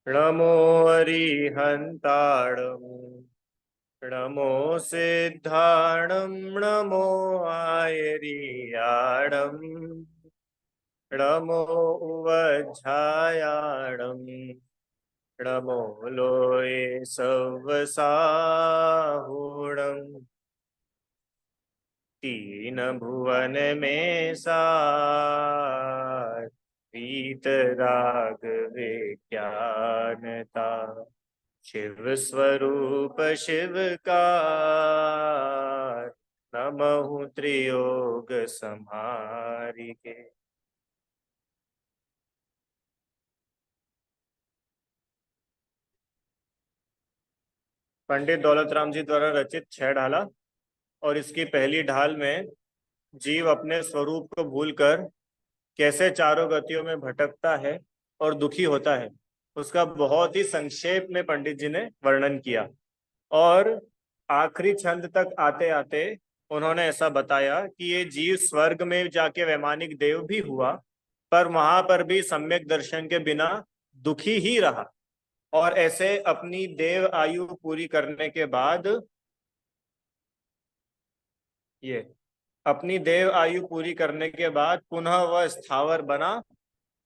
नमो अरिहन्ताणं नमो सिद्धाणं नमो आयर्याणं नमो उवज्झायाणं नमो लोये सव्वसाहुणम् तीन भुवन में सार वीतराग विज्ञानता शिव स्वरूप शिव का नमः त्रियोग संहारिके। पंडित दौलत राम जी द्वारा रचित छह ढाला। और इसकी पहली ढाल में जीव अपने स्वरूप को भूलकर कैसे चारों गतियों में भटकता है और दुखी होता है, उसका बहुत ही संक्षेप में पंडित जी ने वर्णन किया। और आखिरी छंद तक आते आते उन्होंने ऐसा बताया कि ये जीव स्वर्ग में जाके वैमानिक देव भी हुआ, पर वहां पर भी सम्यक दर्शन के बिना दुखी ही रहा। और ऐसे अपनी देव आयु पूरी करने के बाद ये अपनी देव आयु पूरी करने के बाद पुनः वह स्थावर बना।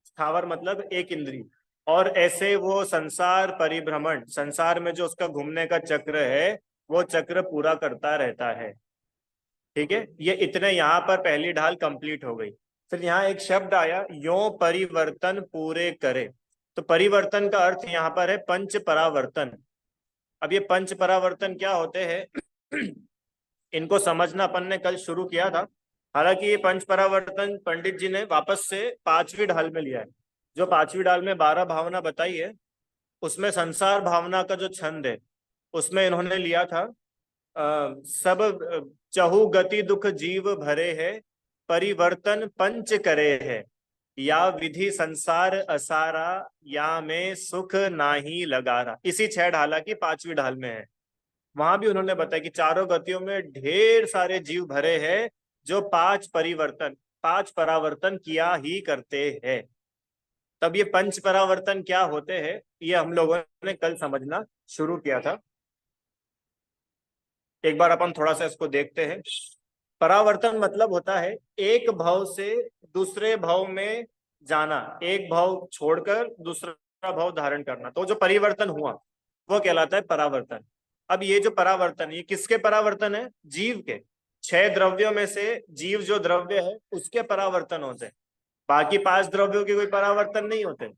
स्थावर मतलब एक इंद्री। और ऐसे वो संसार परिभ्रमण, संसार में जो उसका घूमने का चक्र है, वो चक्र पूरा करता रहता है। ठीक है, ये इतने यहाँ पर पहली ढाल कंप्लीट हो गई। फिर यहाँ एक शब्द आया, यो परिवर्तन पूरे करे। तो परिवर्तन का अर्थ यहाँ पर है पंच परावर्तन। अब ये पंच परावर्तन क्या होते हैं इनको समझना अपन ने कल शुरू किया था। हालांकि ये पंच परावर्तन पंडित जी ने वापस से पांचवी ढाल में लिया है। जो पांचवी ढाल में 12 भावना बताई है, उसमें संसार भावना का जो छंद है उसमें इन्होंने लिया था सब चहु गति दुख जीव भरे है, परिवर्तन पंच करे है, या विधि संसार असारा, या में सुख नाही लगारा। इसी छह ढाला की पांचवी ढाल में है। वहां भी उन्होंने बताया कि चारों गतियों में ढेर सारे जीव भरे हैं जो पांच परावर्तन किया ही करते हैं। तब ये पंच परावर्तन क्या होते हैं, ये हम लोगों ने कल समझना शुरू किया था। एक बार अपन थोड़ा सा इसको देखते हैं। परावर्तन मतलब होता है एक भाव से दूसरे भाव में जाना, एक भाव छोड़कर दूसरा भाव धारण करना। तो जो परिवर्तन हुआ वो कहलाता है परावर्तन। अब ये जो परावर्तन, ये किसके परावर्तन है? जीव के। छह द्रव्यों में से जीव जो द्रव्य है उसके परावर्तन होते हैं, बाकी पांच द्रव्यों के कोई परावर्तन नहीं होते।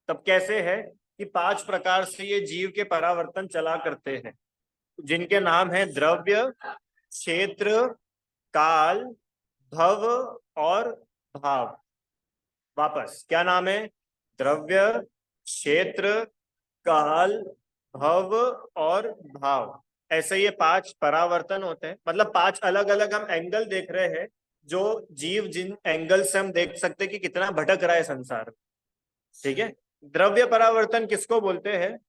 तब कैसे है कि पांच प्रकार से ये जीव के परावर्तन चला करते हैं, जिनके नाम है द्रव्य, क्षेत्र, काल, भव और भाव। वापस क्या नाम है? द्रव्य, क्षेत्र, काल, भव और भाव। ऐसे ये पांच परावर्तन होते हैं। मतलब पांच अलग अलग हम एंगल देख रहे हैं, जो जीव जिन एंगल से हम देख सकते हैं कि कितना भटक रहा है संसार। ठीक है, द्रव्य परावर्तन किसको बोलते हैं?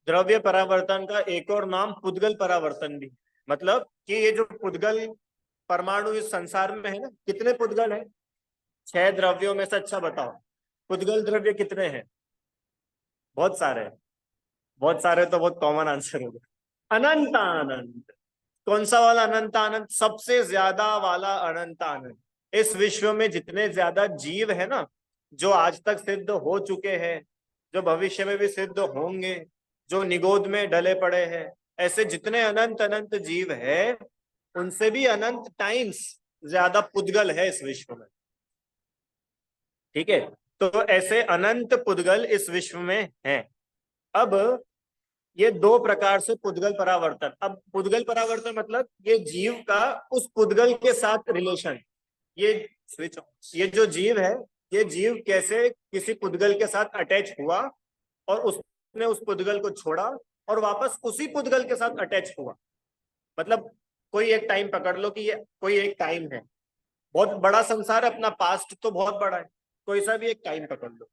द्रव्य परावर्तन का एक और नाम पुद्गल परावर्तन भी। मतलब कि ये जो पुद्गल परमाणु इस संसार में है ना, कितने पुद्गल है? छह द्रव्यों में से अच्छा बताओ, पुद्गल द्रव्य कितने हैं? बहुत सारे हैं। बहुत सारे तो बहुत कॉमन आंसर होगा। अनंत अनंत। कौन सा वाला अनंत अनंत? सबसे ज्यादा वाला अनंत अनंत। इस विश्व में जितने ज्यादा जीव है ना, जो आज तक सिद्ध हो चुके हैं, जो भविष्य में भी सिद्ध होंगे, जो निगोद में डले पड़े हैं, ऐसे जितने अनंत अनंत जीव है, उनसे भी अनंत टाइम्स ज्यादा पुद्गल है इस विश्व में। ठीक है, तो ऐसे अनंत पुद्गल इस विश्व में हैं। अब ये दो प्रकार से पुद्गल परावर्तन। अब पुद्गल परावर्तन मतलब ये जीव का उस पुद्गल के साथ रिलेशन। ये स्विच, ये जो जीव है, ये जीव कैसे किसी पुद्गल के साथ अटैच हुआ और उसने उस पुद्गल को छोड़ा और वापस उसी पुद्गल के साथ अटैच हुआ। मतलब कोई एक टाइम पकड़ लो कि ये कोई एक टाइम है, बहुत बड़ा संसार है, अपना पास्ट तो बहुत बड़ा है। कोई सा भी एक टाइम पकड़ लो,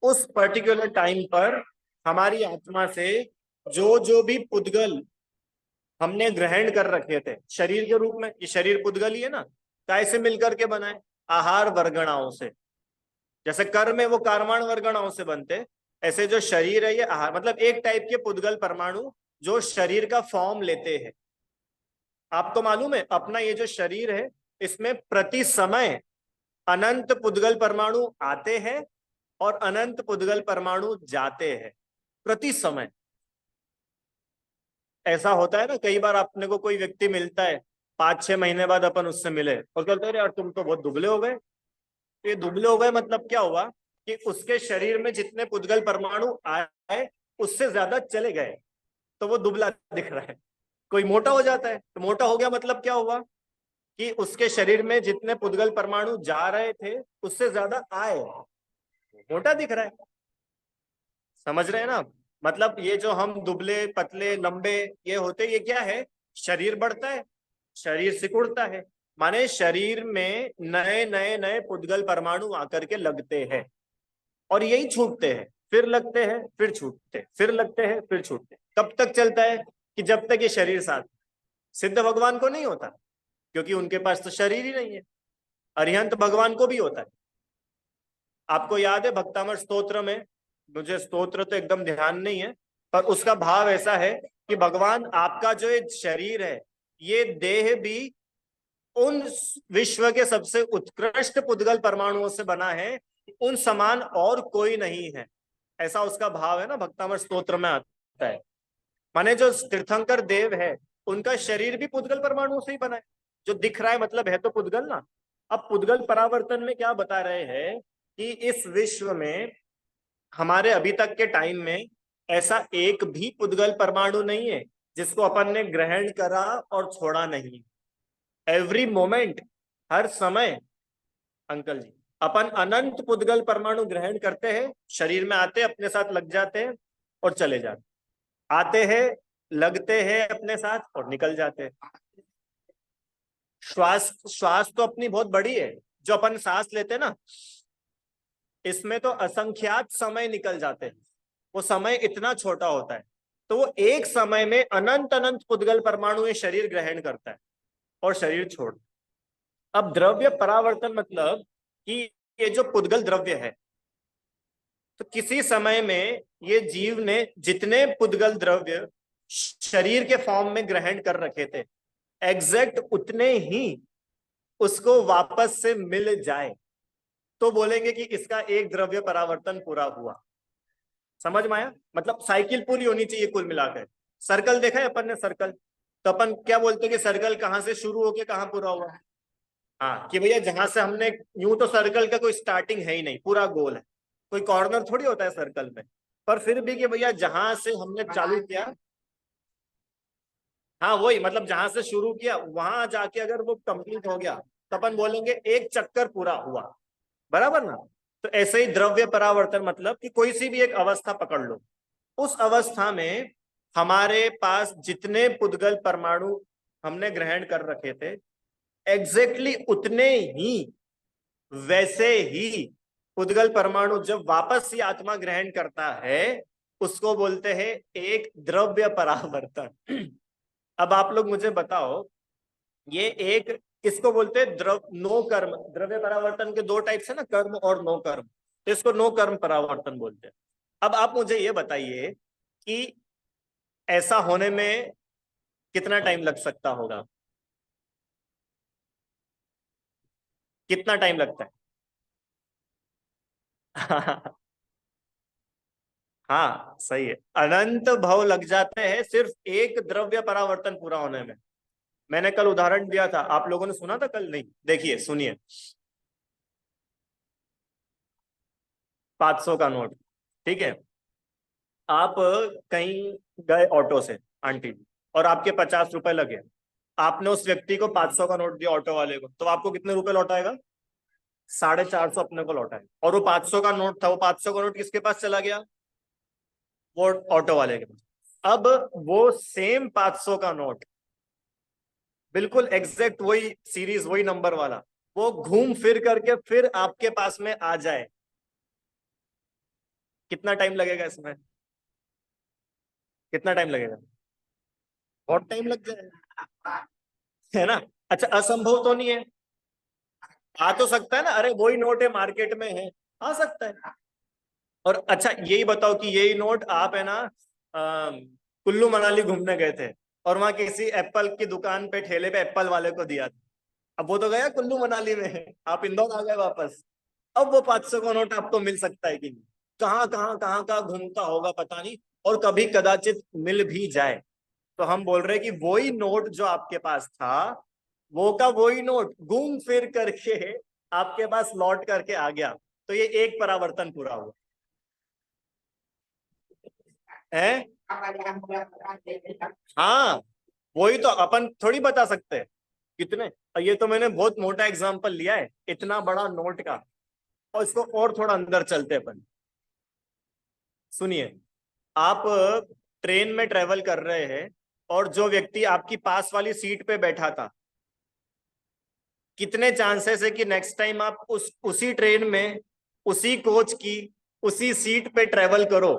उस पर्टिकुलर टाइम पर हमारी आत्मा से जो जो भी पुद्गल हमने ग्रहण कर रखे थे शरीर के रूप में, ये शरीर पुद्गल ही है ना, काय से मिलकर के बनाए? आहार वर्गणाओं से। जैसे कर्म है वो कार्माण वर्गणाओं से बनते, ऐसे जो शरीर है ये आहार, मतलब एक टाइप के पुद्गल परमाणु जो शरीर का फॉर्म लेते हैं। आपको मालूम है अपना ये जो शरीर है इसमें प्रति समय अनंत पुद्गल परमाणु आते हैं और अनंत पुद्गल परमाणु जाते हैं प्रति समय। ऐसा होता है ना, कई बार अपने को कोई व्यक्ति मिलता है, 5-6 महीने बाद अपन उससे मिले और कहते हैं यार तुम तो बहुत दुबले हो गए। ये दुबले हो गए मतलब क्या हुआ कि उसके शरीर में जितने पुद्गल परमाणु आए उससे ज्यादा चले गए, तो वो दुबला दिख रहा है। कोई मोटा हो जाता है तो मोटा हो गया मतलब क्या हुआ कि उसके शरीर में जितने पुद्गल परमाणु जा रहे थे उससे ज्यादा आए, मोटा दिख रहा है। समझ रहे हैं ना? मतलब ये जो हम दुबले पतले लंबे ये होते, ये क्या है? शरीर बढ़ता है, शरीर सिकुड़ता है, माने शरीर में नए नए नए पुद्गल परमाणु आकर के लगते हैं और यही छूटते हैं, फिर लगते हैं फिर छूटते हैं, फिर लगते हैं फिर छूटते हैं। कब तक चलता है? कि जब तक ये शरीर साथ। सिद्ध भगवान को नहीं होता क्योंकि उनके पास तो शरीर ही नहीं है। अरिहंत भगवान को भी होता है। आपको याद है भक्तामर स्तोत्र में, मुझे स्तोत्र तो एकदम ध्यान नहीं है, पर उसका भाव ऐसा है कि भगवान आपका जो ये शरीर है, ये देह भी उन विश्व के सबसे उत्कृष्ट पुद्गल परमाणुओं से बना है, उन समान और कोई नहीं है। ऐसा उसका भाव है ना, भक्तामर स्तोत्र में आता है। माने जो तीर्थंकर देव है उनका शरीर भी पुद्गल परमाणुओं से ही बना है, जो दिख रहा है मतलब है तो पुद्गल ना। अब पुद्गल परावर्तन में क्या बता रहे हैं कि इस विश्व में हमारे अभी तक के टाइम में ऐसा एक भी पुद्गल परमाणु नहीं है जिसको अपन ने ग्रहण करा और छोड़ा नहीं। एवरी मोमेंट, हर समय अंकल जी अपन अनंत पुद्गल परमाणु ग्रहण करते हैं, शरीर में आते अपने साथ लग जाते हैं और चले जाते, आते हैं लगते हैं अपने साथ और निकल जाते हैं। श्वास श्वास तो अपनी बहुत बड़ी है, जो अपन सांस लेते हैं ना, इसमें तो असंख्यात समय निकल जाते हैं, वो समय इतना छोटा होता है। तो वो एक समय में अनंत अनंत पुद्गल परमाणु ये शरीर ग्रहण करता है और शरीर छोड़। अब द्रव्य परावर्तन मतलब कि ये जो पुद्गल द्रव्य है, तो किसी समय में ये जीव ने जितने पुद्गल द्रव्य शरीर के फॉर्म में ग्रहण कर रखे थे, एग्जैक्ट उतने ही उसको वापस से मिल जाए तो बोलेंगे कि इसका एक द्रव्य परावर्तन पूरा हुआ। समझ में आया? मतलब साइकिल पूरी होनी चाहिए कुल मिलाकर। सर्कल देखा है अपन ने? सर्कल तो अपन क्या बोलते हैं कि सर्कल कहां से शुरू होके कहां पूरा हुआ। हाँ, कि भैया जहां से हमने, यूं तो सर्कल का कोई स्टार्टिंग है ही नहीं, पूरा गोल है, कोई कॉर्नर थोड़ी होता है सर्कल में। पर फिर भी कि भैया जहां से हमने चालू किया, हाँ वही, मतलब जहां से शुरू किया वहां जाके अगर वो कंप्लीट हो गया तो अपन बोलेंगे एक चक्कर पूरा हुआ। बराबर ना? तो ऐसे ही द्रव्य परावर्तन मतलब कि कोई सी भी एक अवस्था पकड़ लो, उस अवस्था में हमारे पास जितने पुद्गल परमाणु हमने ग्रहण कर रखे थे, एग्जैक्टली उतने ही वैसे ही पुद्गल परमाणु जब वापस ही आत्मा ग्रहण करता है उसको बोलते हैं एक द्रव्य परावर्तन। अब आप लोग मुझे बताओ, ये एक किसको बोलते हैं? नो कर्म। द्रव्य परावर्तन के दो टाइप्स है ना, कर्म और नो कर्म, तो इसको नो कर्म परावर्तन बोलते हैं। अब आप मुझे ये बताइए कि ऐसा होने में कितना टाइम लग सकता होगा? कितना टाइम लगता है? हाँ सही है, अनंत भव लग जाते हैं सिर्फ एक द्रव्य परावर्तन पूरा होने में। मैंने कल उदाहरण दिया था, आप लोगों ने सुना था कल? नहीं, देखिए सुनिए। 500 का नोट, ठीक है। आप कहीं गए ऑटो से आंटी, और आपके 50 रुपए लगे। आपने उस व्यक्ति को 500 का नोट दिया ऑटो वाले को, तो आपको कितने रुपए लौटाएगा? 450 अपने को लौटाए। और वो 500 का नोट था, वो 500 का नोट किसके पास चला गया? वो ऑटो वाले के पास। अब वो सेम 500 का नोट, बिल्कुल एग्जैक्ट वही सीरीज वही नंबर वाला, वो घूम फिर करके फिर आपके पास में आ जाए, कितना टाइम लगेगा इसमें? कितना टाइम लगेगा? बहुत टाइम लग जाएगा, है ना? अच्छा, असंभव तो नहीं है? आ तो सकता है ना, अरे वही नोट है मार्केट में है, आ सकता है। और अच्छा यही बताओ कि यही नोट आप है ना कुल्लू मनाली घूमने गए थे और वहां किसी एप्पल की दुकान पे ठेले पे एप्पल वाले को दिया था, अब वो तो गया कुल्लू मनाली में, आप इंदौर आ गए वापस, अब वो 500 का नोट आपको मिल सकता है कि नहीं? कहाँ कहाँ घूमता होगा पता नहीं, और कभी कदाचित मिल भी जाए। तो हम बोल रहे हैं कि वही नोट जो आपके पास था, वो का वही नोट घूम फिर करके आपके पास लौट करके आ गया, तो ये एक परावर्तन पूरा हुआ है। हाँ, वही तो अपन थोड़ी बता सकते हैं कितने। और ये तो मैंने बहुत मोटा एग्जांपल लिया है इतना बड़ा नोट का, और इसको और थोड़ा अंदर चलते अपन। सुनिए, आप ट्रेन में ट्रेवल कर रहे हैं और जो व्यक्ति आपकी पास वाली सीट पे बैठा था, कितने चांसेस है कि नेक्स्ट टाइम आप उसी ट्रेन में, उसी कोच की, उसी सीट पे ट्रेवल करो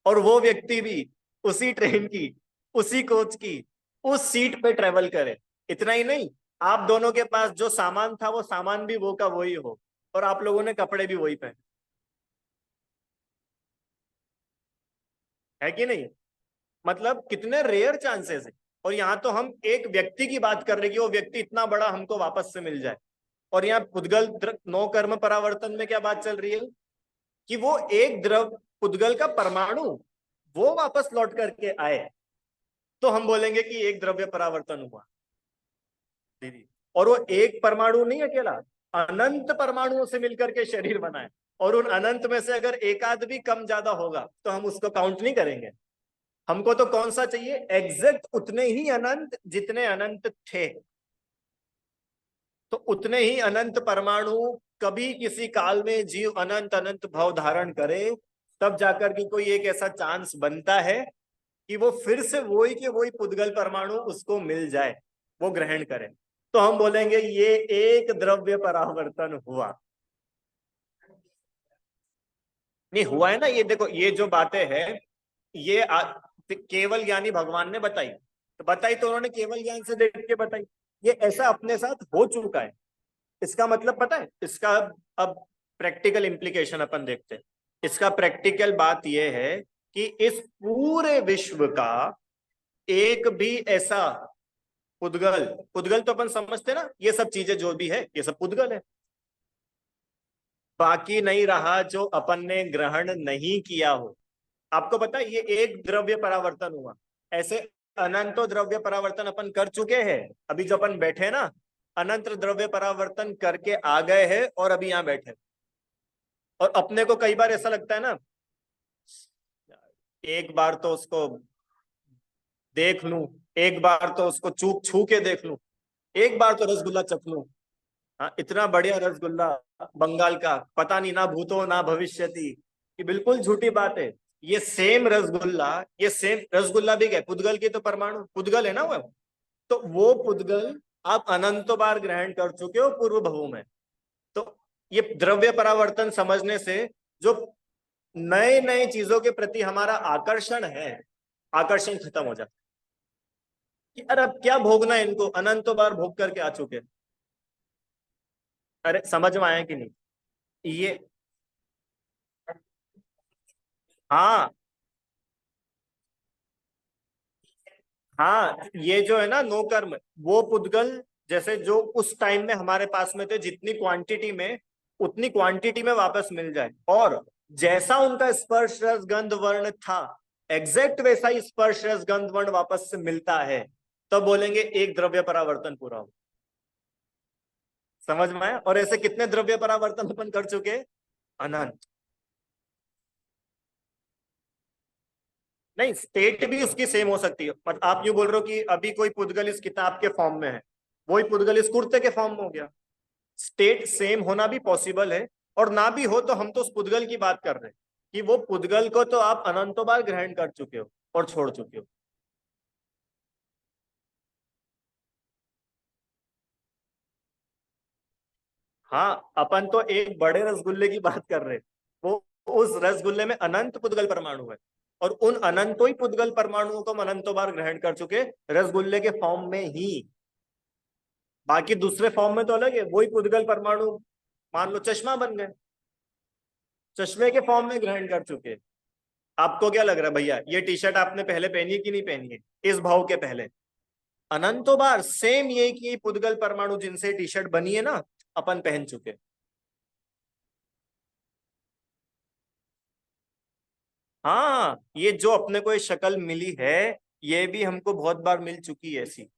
और वो व्यक्ति भी उसी ट्रेन की, उसी कोच की, उस सीट पे ट्रेवल करे। इतना ही नहीं, आप दोनों के पास जो सामान था वो सामान भी वो का वही हो, और आप लोगों ने कपड़े भी वही पहने, है कि नहीं? मतलब कितने रेयर चांसेस है। और यहाँ तो हम एक व्यक्ति की बात कर रहे हैं कि वो व्यक्ति इतना बड़ा हमको वापस से मिल जाए। और यहाँ पुद्गल नौ कर्म परावर्तन में क्या बात चल रही है कि वो एक द्रव पुद्गल का परमाणु वो वापस लौट करके आए, तो हम बोलेंगे कि एक द्रव्य परावर्तन हुआ दीदी। और वो एक परमाणु नहीं अकेला, अनंत परमाणुओं से मिलकर के शरीर बना है, और उन अनंत में से अगर एक आध भी कम ज्यादा होगा तो हम उसको काउंट नहीं करेंगे। हमको तो कौन सा चाहिए, एग्जैक्ट उतने ही अनंत जितने अनंत थे। तो उतने ही अनंत परमाणु कभी किसी काल में जीव अनंत अनंत भाव धारण करे, तब जाकर के कोई एक ऐसा चांस बनता है कि वो फिर से वही के वही पुद्गल परमाणु उसको मिल जाए, वो ग्रहण करे। तो हम बोलेंगे ये एक द्रव्य परावर्तन हुआ। नहीं हुआ है ना, ये देखो ये जो बातें हैं ये केवल ज्ञानी भगवान ने बताई, तो बताई तो उन्होंने केवल ज्ञान से देख के बताई। ये ऐसा अपने साथ हो चुका है। इसका मतलब पता है इसका, अब प्रैक्टिकल इंप्लीकेशन अपन देखते हैं। इसका प्रैक्टिकल बात यह है कि इस पूरे विश्व का एक भी ऐसा पुद्गल, पुद्गल तो अपन समझते ना, ये सब चीजें जो भी है ये सब पुद्गल है, बाकी नहीं रहा जो अपन ने ग्रहण नहीं किया हो। आपको पता है ये एक द्रव्य परावर्तन हुआ, ऐसे अनंतो द्रव्य परावर्तन अपन कर चुके हैं। अभी जो अपन बैठे ना, अनंत द्रव्य परावर्तन करके आ गए हैं और अभी यहां बैठे। और अपने को कई बार ऐसा लगता है ना, एक बार तो उसको देख लूं, एक बार तो उसको छू छू के देख लूं, एक बार तो रसगुल्ला चख लूं। हाँ, इतना बढ़िया रसगुल्ला बंगाल का, पता नहीं ना भूतो ना भविष्यति, ये बिल्कुल झूठी बात है। ये सेम रसगुल्ला, ये सेम रसगुल्ला भी क्या है, पुद्गल की तो परमाणु पुद्गल है ना वो, तो वो पुद्गल आप अनंतो बार ग्रहण कर चुके हो पूर्व भवों में। तो ये द्रव्य परावर्तन समझने से जो नए नए चीजों के प्रति हमारा आकर्षण है, आकर्षण खत्म हो जाता है कि अरे अब क्या भोगना है इनको, अनंतो बार भोग करके आ चुके हैं। अरे समझ में आया कि नहीं? ये हाँ, हाँ ये जो है ना नो कर्म, वो पुद्गल जैसे जो उस टाइम में हमारे पास में थे, जितनी क्वांटिटी में उतनी क्वांटिटी में वापस मिल जाए, और जैसा उनका स्पर्श रस गंध वर्ण था, एग्जैक्ट वैसा ही स्पर्श रस गंध वर्ण वापस से मिलता है, तो बोलेंगे एक द्रव्य परावर्तन पूरा हो। समझ में आया? और ऐसे कितने द्रव्य परावर्तन अपन कर चुके हैं? अनंत। नहीं, स्टेट भी उसकी सेम हो सकती है, पर आप यूं बोल रहे हो कि अभी कोई पुद्गल इस किताब के फॉर्म में है, वही पुद्गल इस कुर्ते के फॉर्म में हो गया। स्टेट सेम होना भी पॉसिबल है, और ना भी हो तो हम तो उस पुद्गल की बात कर रहे हैं कि वो पुद्गल को तो आप अनंतों बार ग्रहण कर चुके हो और छोड़ चुके हो। हाँ, अपन तो एक बड़े रसगुल्ले की बात कर रहे हैं, वो उस रसगुल्ले में अनंत पुद्गल परमाणु है, और उन अनंतों ही पुद्गल परमाणुओं को हम अनंतों बार ग्रहण कर चुके रसगुल्ले के फॉर्म में ही। बाकी दूसरे फॉर्म में तो अलग है, वही पुद्गल परमाणु मान लो चश्मा बन गए, चश्मे के फॉर्म में ग्रहण कर चुके। आपको क्या लग रहा है भैया, ये टी शर्ट आपने पहले पहनी है कि नहीं पहनी है इस भाव के पहले? अनंतों बार सेम ये कि पुद्गल परमाणु जिनसे टी शर्ट बनी है ना, अपन पहन चुके। हाँ, ये जो अपने को ये शक्ल मिली है, ये भी हमको बहुत बार मिल चुकी है ऐसी।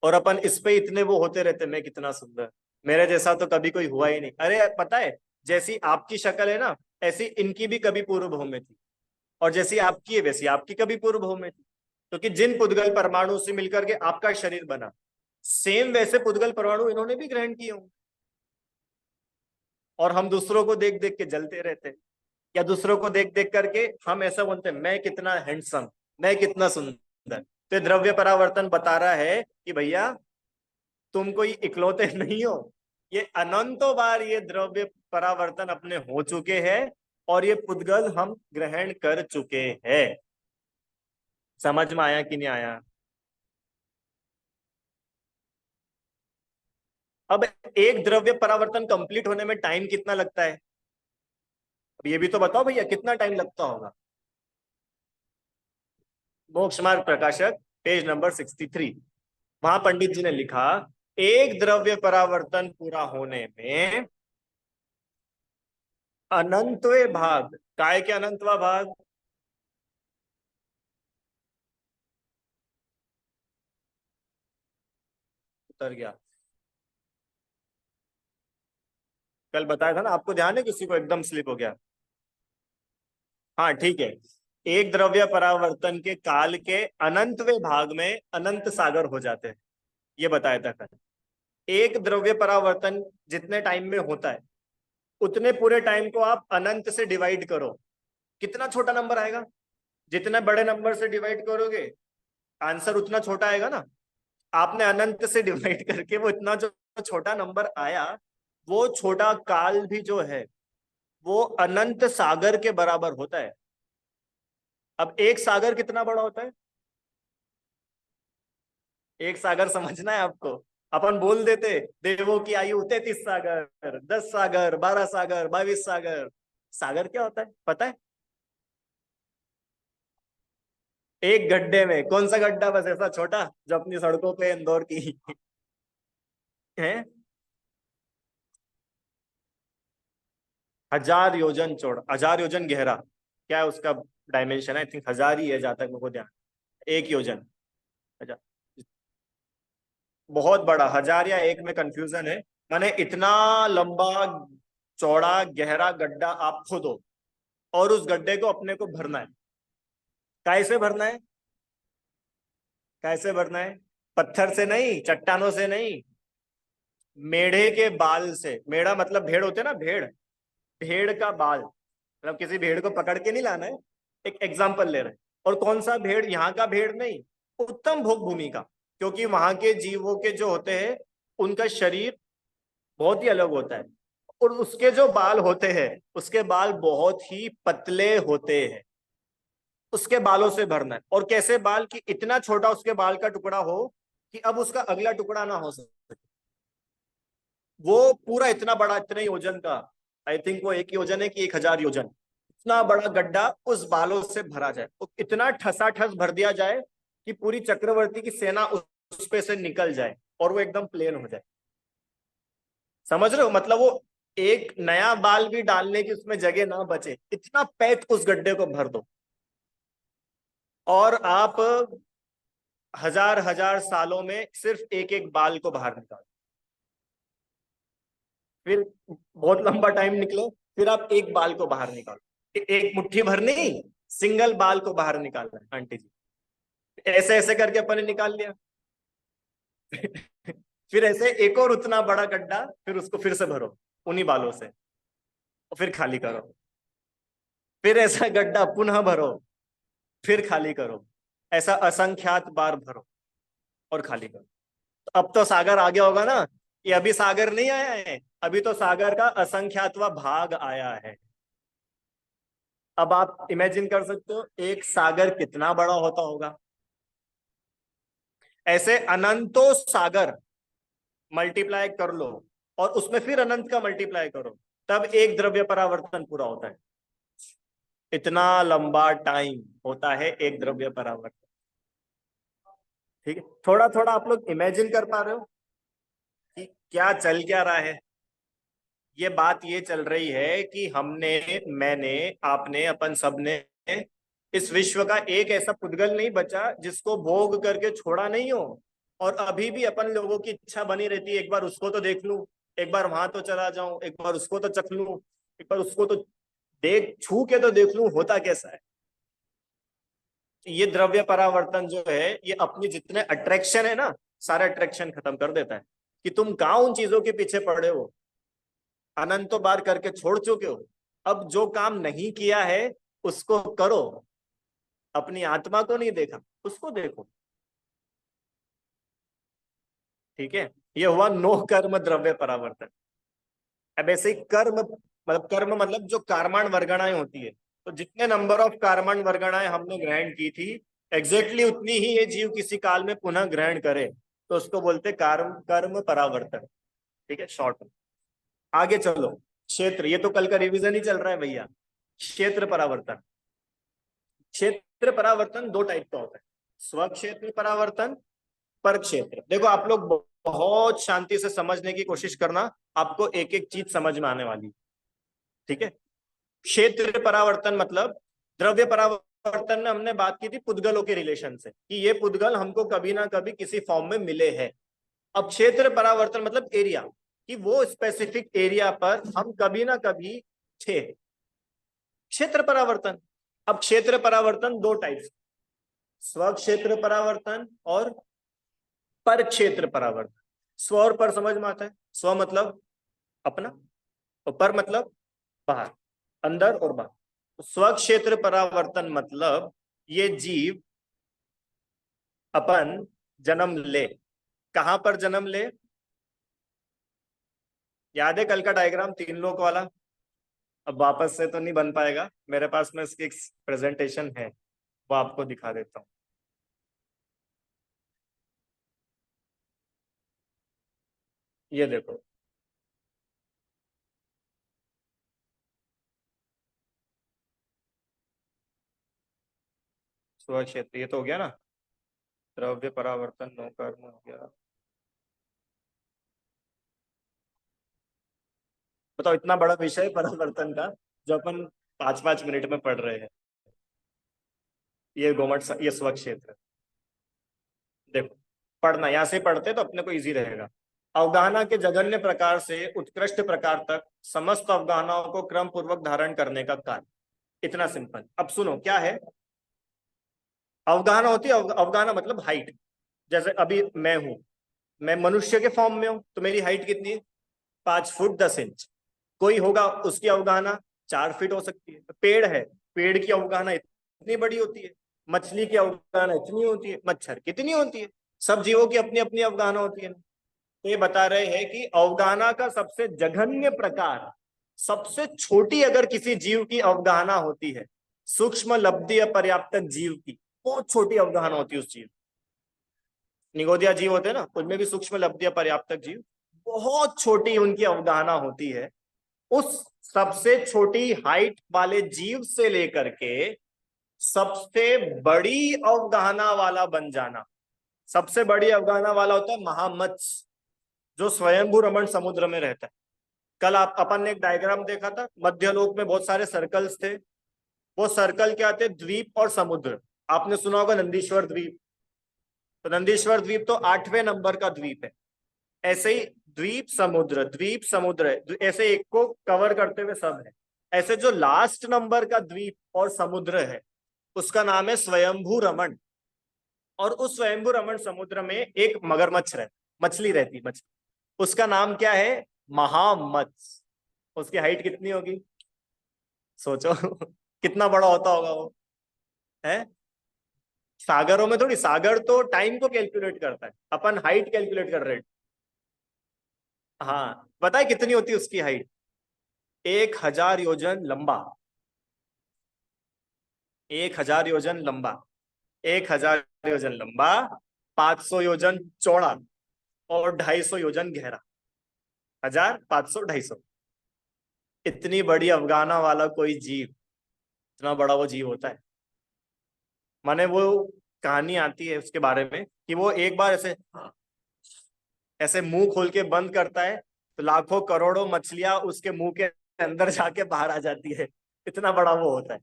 और अपन इस पे इतने वो होते रहते, मैं कितना सुंदर, मेरे जैसा तो कभी कोई हुआ ही नहीं। अरे पता है, जैसी आपकी शक्ल है ना, ऐसी इनकी भी कभी पूर्व भव में थी, और जैसी आपकी है वैसी आपकी कभी पूर्व भव में थी। क्योंकि जिन पुद्गल परमाणु से मिलकर के आपका शरीर बना, सेम वैसे पुद्गल परमाणु इन्होंने भी ग्रहण किए होंगे। और हम दूसरों को देख देख के जलते रहते हैं, या दूसरों को देख देख करके हम ऐसा बोलते हैं, मैं कितना हैंडसम, मैं कितना सुंदर। तो ये द्रव्य परावर्तन बता रहा है कि भैया तुम कोई इकलौते नहीं हो, ये अनंतों बार ये द्रव्य परावर्तन अपने हो चुके हैं, और ये पुद्गल हम ग्रहण कर चुके हैं। समझ में आया कि नहीं आया? अब एक द्रव्य परावर्तन कंप्लीट होने में टाइम कितना लगता है? अब ये भी तो बताओ भैया, कितना टाइम लगता होगा? मोक्ष मार्ग प्रकाशक पेज नंबर 63, वहां पंडित जी ने लिखा, एक द्रव्य परावर्तन पूरा होने में अनंतवे भाग, काय के अनंतवा भाग, उतर गया। कल बताया था ना आपको, ध्यान है? किसी को एकदम स्लिप हो गया? हाँ ठीक है। एक द्रव्य परावर्तन के काल के अनंतवे भाग में अनंत सागर हो जाते हैं, ये बताया था कल। एक द्रव्य परावर्तन जितने टाइम में होता है, उतने पूरे टाइम को आप अनंत से डिवाइड करो, कितना छोटा नंबर आएगा? जितने बड़े नंबर से डिवाइड करोगे, आंसर उतना छोटा आएगा ना। आपने अनंत से डिवाइड करके वो इतना जो छोटा नंबर आया, वो छोटा काल भी जो है वो अनंत सागर के बराबर होता है। अब एक सागर कितना बड़ा होता है? एक सागर समझना है आपको। अपन बोल देते देवों की आयु 33 सागर, 10 सागर, 12 सागर, 22 सागर। सागर क्या होता है पता है? एक गड्ढे में, कौन सा गड्ढा बस ऐसा छोटा जो अपनी सड़कों पे इंदौर की है? 1000 योजन चौड़ा, 1000 योजन गहरा, क्या है उसका डायमेंशन? आई थिंक 1000 ही है, जहां तक मेरे को ध्यान। एक योजन, अच्छा, बहुत बड़ा, 1000 या एक में कंफ्यूजन है। माने इतना लंबा चौड़ा गहरा गड्ढा आप खोदो, और उस गड्ढे को अपने को भरना है। कैसे भरना है? कैसे भरना है? पत्थर से नहीं, चट्टानों से नहीं, मेढ़े के बाल से। मेढ़ा मतलब भेड़ होते हैं ना, भेड़, भेड़ का बाल, मतलब किसी भेड़ को पकड़ के नहीं लाना है, एक एग्जाम्पल ले रहे हैं। और कौन सा भेड़? यहाँ का भेड़ नहीं, उत्तम भोग भूमि का। क्योंकि वहां के जीवों के जो होते हैं, उनका शरीर बहुत ही अलग होता है, और उसके जो बाल होते हैं, उसके बाल बहुत ही पतले होते हैं। उसके बालों से भरना है। और कैसे बाल? कि इतना छोटा उसके बाल का टुकड़ा हो कि अब उसका अगला टुकड़ा ना हो सके। वो पूरा इतना बड़ा, इतने योजन का, आई थिंक वो एक योजन है कि 1000 योजन, इतना बड़ा गड्ढा उस बालों से भरा जाए, तो इतना ठसाठस भर दिया जाए कि पूरी चक्रवर्ती की सेना उस पे से निकल जाए, और वो एकदम प्लेन हो जाए। समझ रहे हो? मतलब वो एक नया बाल भी डालने की उसमें जगह ना बचे, इतना पैक उस गड्ढे को भर दो। और आप 1000 1000 सालों में सिर्फ एक एक बाल को बाहर निकालो। फिर बहुत लंबा टाइम निकले, फिर आप एक बाल को बाहर निकालो, एक मुट्ठी भर नहीं, सिंगल बाल को बाहर निकालना है आंटी जी। ऐसे ऐसे करके अपन ने निकाल लिया। फिर ऐसे एक और उतना बड़ा गड्ढा, फिर उसको फिर से भरो उन्हीं बालों से, और फिर खाली करो। फिर ऐसा गड्ढा पुनः भरो, फिर खाली करो। ऐसा असंख्यात बार भरो और खाली करो। तो अब तो सागर आ गया होगा ना? ये अभी सागर नहीं आया है, अभी तो सागर का असंख्यातवा भाग आया है। अब आप इमेजिन कर सकते हो एक सागर कितना बड़ा होता होगा। ऐसे अनंतो सागर मल्टीप्लाई कर लो और उसमें फिर अनंत का मल्टीप्लाई करो, तब एक द्रव्य परावर्तन पूरा होता है। इतना लंबा टाइम होता है एक द्रव्य परावर्तन। ठीक है, थोड़ा थोड़ा आप लोग इमेजिन कर पा रहे हो कि क्या चल क्या रहा है। ये बात ये चल रही है कि हमने, मैंने, आपने, अपन सब ने इस विश्व का एक ऐसा पुद्गल नहीं बचा जिसको भोग करके छोड़ा नहीं हो। और अभी भी अपन लोगों की इच्छा बनी रहती है, एक बार उसको तो देख लूं, एक बार वहां तो चला जाऊं, एक बार उसको तो चख लूं, एक बार उसको तो देख छू के तो देख लूं होता कैसा है। ये द्रव्य परावर्तन जो है ये अपनी जितने अट्रैक्शन है ना, सारे अट्रैक्शन खत्म कर देता है। कि तुम कहाँ उन चीजों के पीछे पड़े हो, अनंतों बार करके छोड़ चुके हो। अब जो काम नहीं किया है उसको करो। अपनी आत्मा को नहीं देखा, उसको देखो। ठीक है, ये हुआ नो कर्म द्रव्य परावर्तन। अब ऐसे ही कर्म मतलब जो कार्माण वर्गणाएं होती है, तो जितने नंबर ऑफ कार्माण वर्गणाएं हमने ग्रहण की थी, एग्जैक्टली उतनी ही ये जीव किसी काल में पुनः ग्रहण करे, तो उसको बोलते कर्म कर्म परावर्तन। ठीक है, शॉर्ट में। आगे चलो, क्षेत्र, ये तो कल का रिवीजन ही चल रहा है भैया। क्षेत्र परावर्तन, क्षेत्र परावर्तन दो टाइप का होता है, स्व क्षेत्र परावर्तन, पर क्षेत्र। देखो आप लोग बहुत शांति से समझने की कोशिश करना, आपको एक एक चीज समझ में आने वाली। ठीक है, क्षेत्र परावर्तन मतलब, द्रव्य परावर्तन में हमने बात की थी पुद्गलों के रिलेशन से, कि ये पुद्गल हमको कभी ना कभी किसी फॉर्म में मिले हैं। अब क्षेत्र परावर्तन मतलब एरिया, कि वो स्पेसिफिक एरिया पर हम कभी ना कभी थे। क्षेत्र परावर्तन, अब क्षेत्र परावर्तन दो टाइप्स, स्व क्षेत्र परावर्तन और पर क्षेत्र परावर्तन। स्व और पर समझ में आता है, स्व मतलब अपना और पर मतलब बाहर, अंदर और बाहर। तो स्व क्षेत्र परावर्तन मतलब ये जीव अपन जन्म ले, कहां पर जन्म ले, याद है कल का डायग्राम तीन लोक वाला? अब वापस से तो नहीं बन पाएगा, मेरे पास में इसकी एक प्रेजेंटेशन है, वो आपको दिखा देता हूं। ये देखो, स्व क्षेत्र ये तो हो गया ना, द्रव्य परावर्तन नो कर्म हो गया। बताओ, इतना बड़ा विषय परावर्तन का जो अपन 5-5 मिनट में पढ़ रहे हैं। ये ये स्व क्षेत्र, देखो पढ़ना, यहां से पढ़ते तो अपने को इजी रहेगा। अवगाहना के जघन्य प्रकार से उत्कृष्ट प्रकार तक समस्त अवगाहनाओं को क्रम पूर्वक धारण करने का कार्य। इतना सिंपल। अब सुनो क्या है अवगाहना होती है। अवगाहना मतलब हाइट। जैसे अभी मैं हूं, मैं मनुष्य के फॉर्म में हूं, तो मेरी हाइट कितनी है? 5 फुट 10 इंच। कोई होगा उसकी अवगाहना 4 फीट हो सकती है। तो पेड़ है, पेड़ की अवगाहना इतनी बड़ी होती है। मछली की अवगाहना इतनी होती है, मच्छर कितनी होती है। सब जीवों की अपनी अपनी अवगाहना होती है। तो ये बता रहे हैं कि अवगाहना का सबसे जघन्य प्रकार, सबसे छोटी अगर किसी जीव की अवगाहना होती है, सूक्ष्म लब्धि अपर्याप्त जीव की बहुत छोटी अवगाहना होती है उस जीव, निगोदिया जीव होते हैं ना, उनमें भी सूक्ष्म लब्धि अपर्याप्त जीव बहुत छोटी उनकी अवगाहना होती है। उस सबसे छोटी हाइट वाले जीव से लेकर के सबसे बड़ी अवगाहना वाला बन जाना, सबसे बड़ी अवगाहना वाला होता है महामत्स्य, जो स्वयंभू रमण समुद्र में रहता है। कल आप अपन ने एक डायग्राम देखा था, मध्यलोक में बहुत सारे सर्कल्स थे। वो सर्कल क्या थे? द्वीप और समुद्र। आपने सुना होगा नंदीश्वर द्वीप, तो नंदीश्वर द्वीप तो 8वें नंबर का द्वीप है। ऐसे ही द्वीप समुद्र है, ऐसे एक को कवर करते हुए सब है। ऐसे जो लास्ट नंबर का द्वीप और समुद्र है उसका नाम है स्वयंभू रमण। और उस स्वयंभू रमण समुद्र में एक मगरमच्छ रहता, मछली रहती, मछली, उसका नाम क्या है? महामत्स्य। उसकी हाइट कितनी होगी सोचो कितना बड़ा होता होगा वो, है? सागरों में थोड़ी, सागर तो टाइम को कैलकुलेट करता है, अपन हाइट कैलकुलेट कर रहे हैं। हाँ, पता है कितनी होती है उसकी हाइट? 1000 योजन लंबा। 1000 योजन लंबा, 1000 योजन लंबा, 500 योजन चौड़ा और 250 योजन गहरा। 1000, 500, 250। इतनी बड़ी अवगाहना वाला कोई जीव, इतना बड़ा वो जीव होता है। माने वो कहानी आती है उसके बारे में कि वो एक बार ऐसे ऐसे मुंह खोल के बंद करता है तो लाखों करोड़ों मछलियां उसके मुंह के अंदर जाके बाहर आ जाती है। इतना बड़ा वो होता है।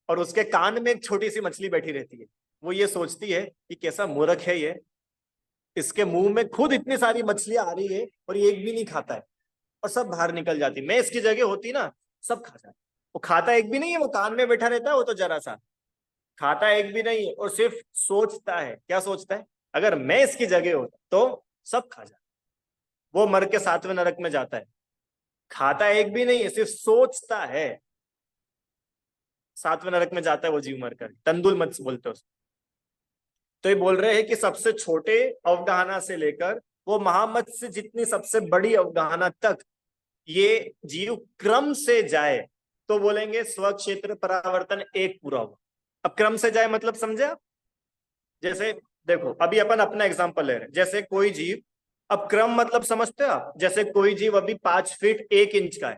और उसके कान में एक छोटी सी मछली बैठी रहती है। वो ये सोचती है कि कैसा मूर्ख है ये, इसके मुंह में खुद इतनी सारी मछलियां आ रही है और ये एक भी नहीं खाता है, और सब बाहर निकल जाती। मैं इसकी जगह होती ना, सब खा जाता। वो खाता एक भी नहीं है, वो कान में बैठा रहता है, वो तो जरा सा खाता एक भी नहीं है और सिर्फ सोचता है। क्या सोचता है? अगर मैं इसकी जगह होता तो सब खा जाता। वो मर के 7वें नरक में जाता है। खाता एक भी नहीं है, सिर्फ सोचता है। 7वें नरक में जाता है वो जीव मरकर। तंदुल मत्स्य बोलते हैं उसको। तो ये बोल रहे हैं कि सबसे छोटे अवगाहना से लेकर वो महामत्स्य जितनी सबसे बड़ी अवगाहना तक ये जीव क्रम से जाए तो बोलेंगे स्व क्षेत्र परावर्तन एक पूरा हुआ। अब क्रम से जाए मतलब समझे आप? जैसे देखो, अभी अपन अपना एग्जांपल ले रहे हैं। जैसे कोई जीव, अब क्रम मतलब समझते हो आप? जैसे कोई जीव अभी 5 फीट 1 इंच का है।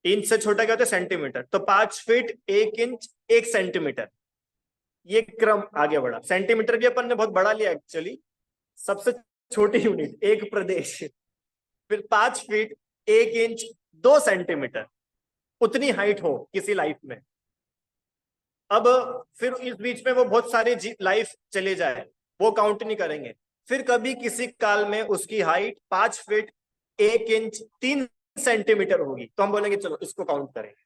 इंच से छोटा क्या होता है? सेंटीमीटर। तो 5 फीट 1 इंच 1 सेंटीमीटर, ये क्रम आगे बढ़ा। सेंटीमीटर भी अपन ने बहुत बड़ा लिया एक्चुअली, सबसे छोटी यूनिट एक प्रदेश। फिर 5 फीट 1 इंच 2 सेंटीमीटर, उतनी हाइट हो किसी लाइफ में। अब फिर इस बीच में वो बहुत सारी लाइफ चले जाए, वो काउंट नहीं करेंगे। फिर कभी किसी काल में उसकी हाइट 5 फीट 1 इंच 3 सेंटीमीटर होगी, तो हम बोलेंगे चलो इसको काउंट करेंगे।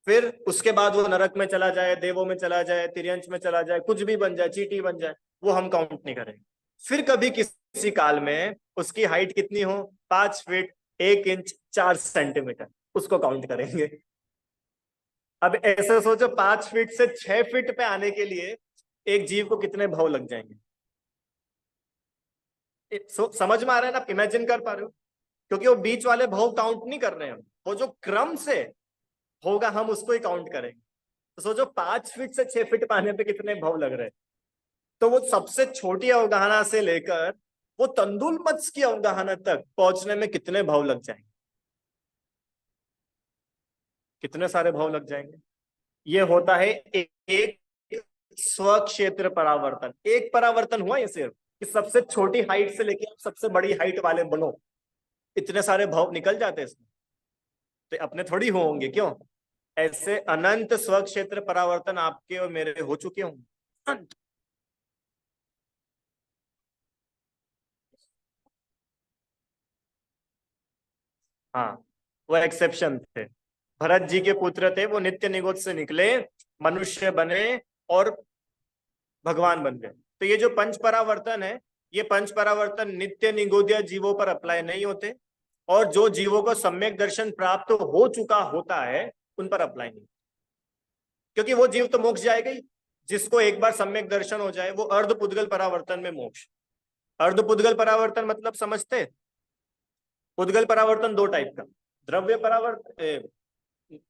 फिर उसके बाद वो नरक में चला जाए, देवों में चला जाए, तिर्यंच में चला जाए, कुछ भी बन जाए, चींटी बन जाए, वो हम काउंट नहीं करेंगे। फिर कभी किसी काल में उसकी हाइट कितनी हो? 5 फीट 1 इंच 4 सेंटीमीटर, उसको काउंट करेंगे। अब ऐसे सोचो, 5 फीट से 6 फीट पे आने के लिए एक जीव को कितने भाव लग जाएंगे? समझ में आ रहा है ना? इमेजिन कर पा रहे हो? क्योंकि वो बीच वाले भाव काउंट नहीं कर रहे हैं हम, वो जो क्रम से होगा हम उसको ही काउंट करेंगे। तो सोचो 5 फीट से 6 फीट पाने पे कितने भाव लग रहे हैं। तो वो सबसे छोटी अवगाहना से लेकर वो तंदुल मत्स्य की अवगाहना तक पहुंचने में कितने भाव लग जाएंगे? कितने सारे भाव लग जाएंगे। ये होता है एक स्व क्षेत्र परावर्तन। एक परावर्तन हुआ ये सिर्फ कि सबसे छोटी हाइट से लेकर सबसे बड़ी हाइट वाले बनो, इतने सारे भाव निकल जाते हैं इसमें। तो अपने थोड़ी होंगे, क्यों? ऐसे अनंत स्व क्षेत्र परावर्तन आपके और मेरे हो चुके होंगे। हाँ, वो एक्सेप्शन थे। भरत जी के पुत्र थे, वो नित्य निगोद से निकले, मनुष्य बने और भगवान बन गए। तो ये जो पंच परावर्तन है, ये पंच परावर्तन नित्य निगोदिया जीवों पर अप्लाई नहीं होते, और जो जीवों को सम्यक दर्शन प्राप्त हो चुका होता है उन पर अप्लाई नहीं, क्योंकि वो जीव तो मोक्ष जाएगा ही। जिसको एक बार सम्यक दर्शन हो जाए वो अर्धपुद्गल परावर्तन में मोक्ष। अर्धपुद्गल परावर्तन मतलब समझते? पुद्गल परावर्तन दो टाइप का, द्रव्य परावर्तन,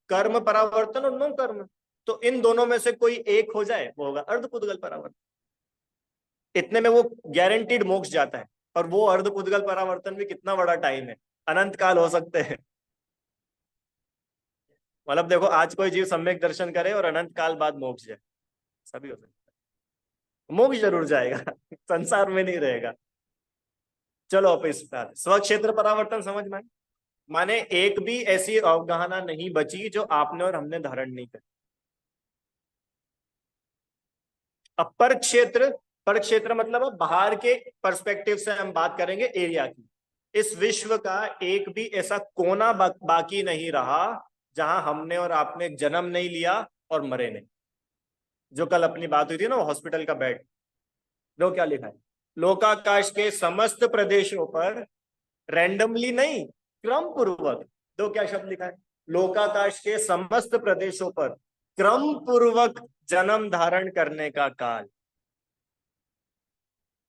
कर्म परावर्तन और नो कर्म। तो इन दोनों में से कोई एक हो जाए वो होगा अर्धपुद्गल परावर्तन। इतने में वो गारंटीड मोक्ष जाता है। और वो अर्धपुद्गल परावर्तन भी कितना बड़ा टाइम है, अनंत काल हो सकते हैं। मतलब देखो, आज कोई जीव सम्यक दर्शन करे और अनंत काल बाद मोक्ष जाए, सभी हो सकता है। मोक्ष जरूर जाएगा, संसार में नहीं रहेगा। चलो अब इस पर स्वक्षेत्र परावर्तन समझ में। माने एक भी ऐसी अवगाहना नहीं बची जो आपने और हमने धारण नहीं करी। अब पर क्षेत्र, पर क्षेत्र मतलब अब बाहर के पर्सपेक्टिव से हम बात करेंगे एरिया की। इस विश्व का एक भी ऐसा कोना बाकी नहीं रहा जहां हमने और आपने जन्म नहीं लिया और मरे नहीं। जो कल अपनी बात हुई थी ना, हॉस्पिटल का बेड, जो क्या लिखा है? लोकाकाश के समस्त प्रदेशों पर रैंडमली नहीं, क्रम पूर्वक। दो क्या शब्द लिखा है? लोकाकाश के समस्त प्रदेशों पर क्रम पूर्वक जन्म धारण करने का काल।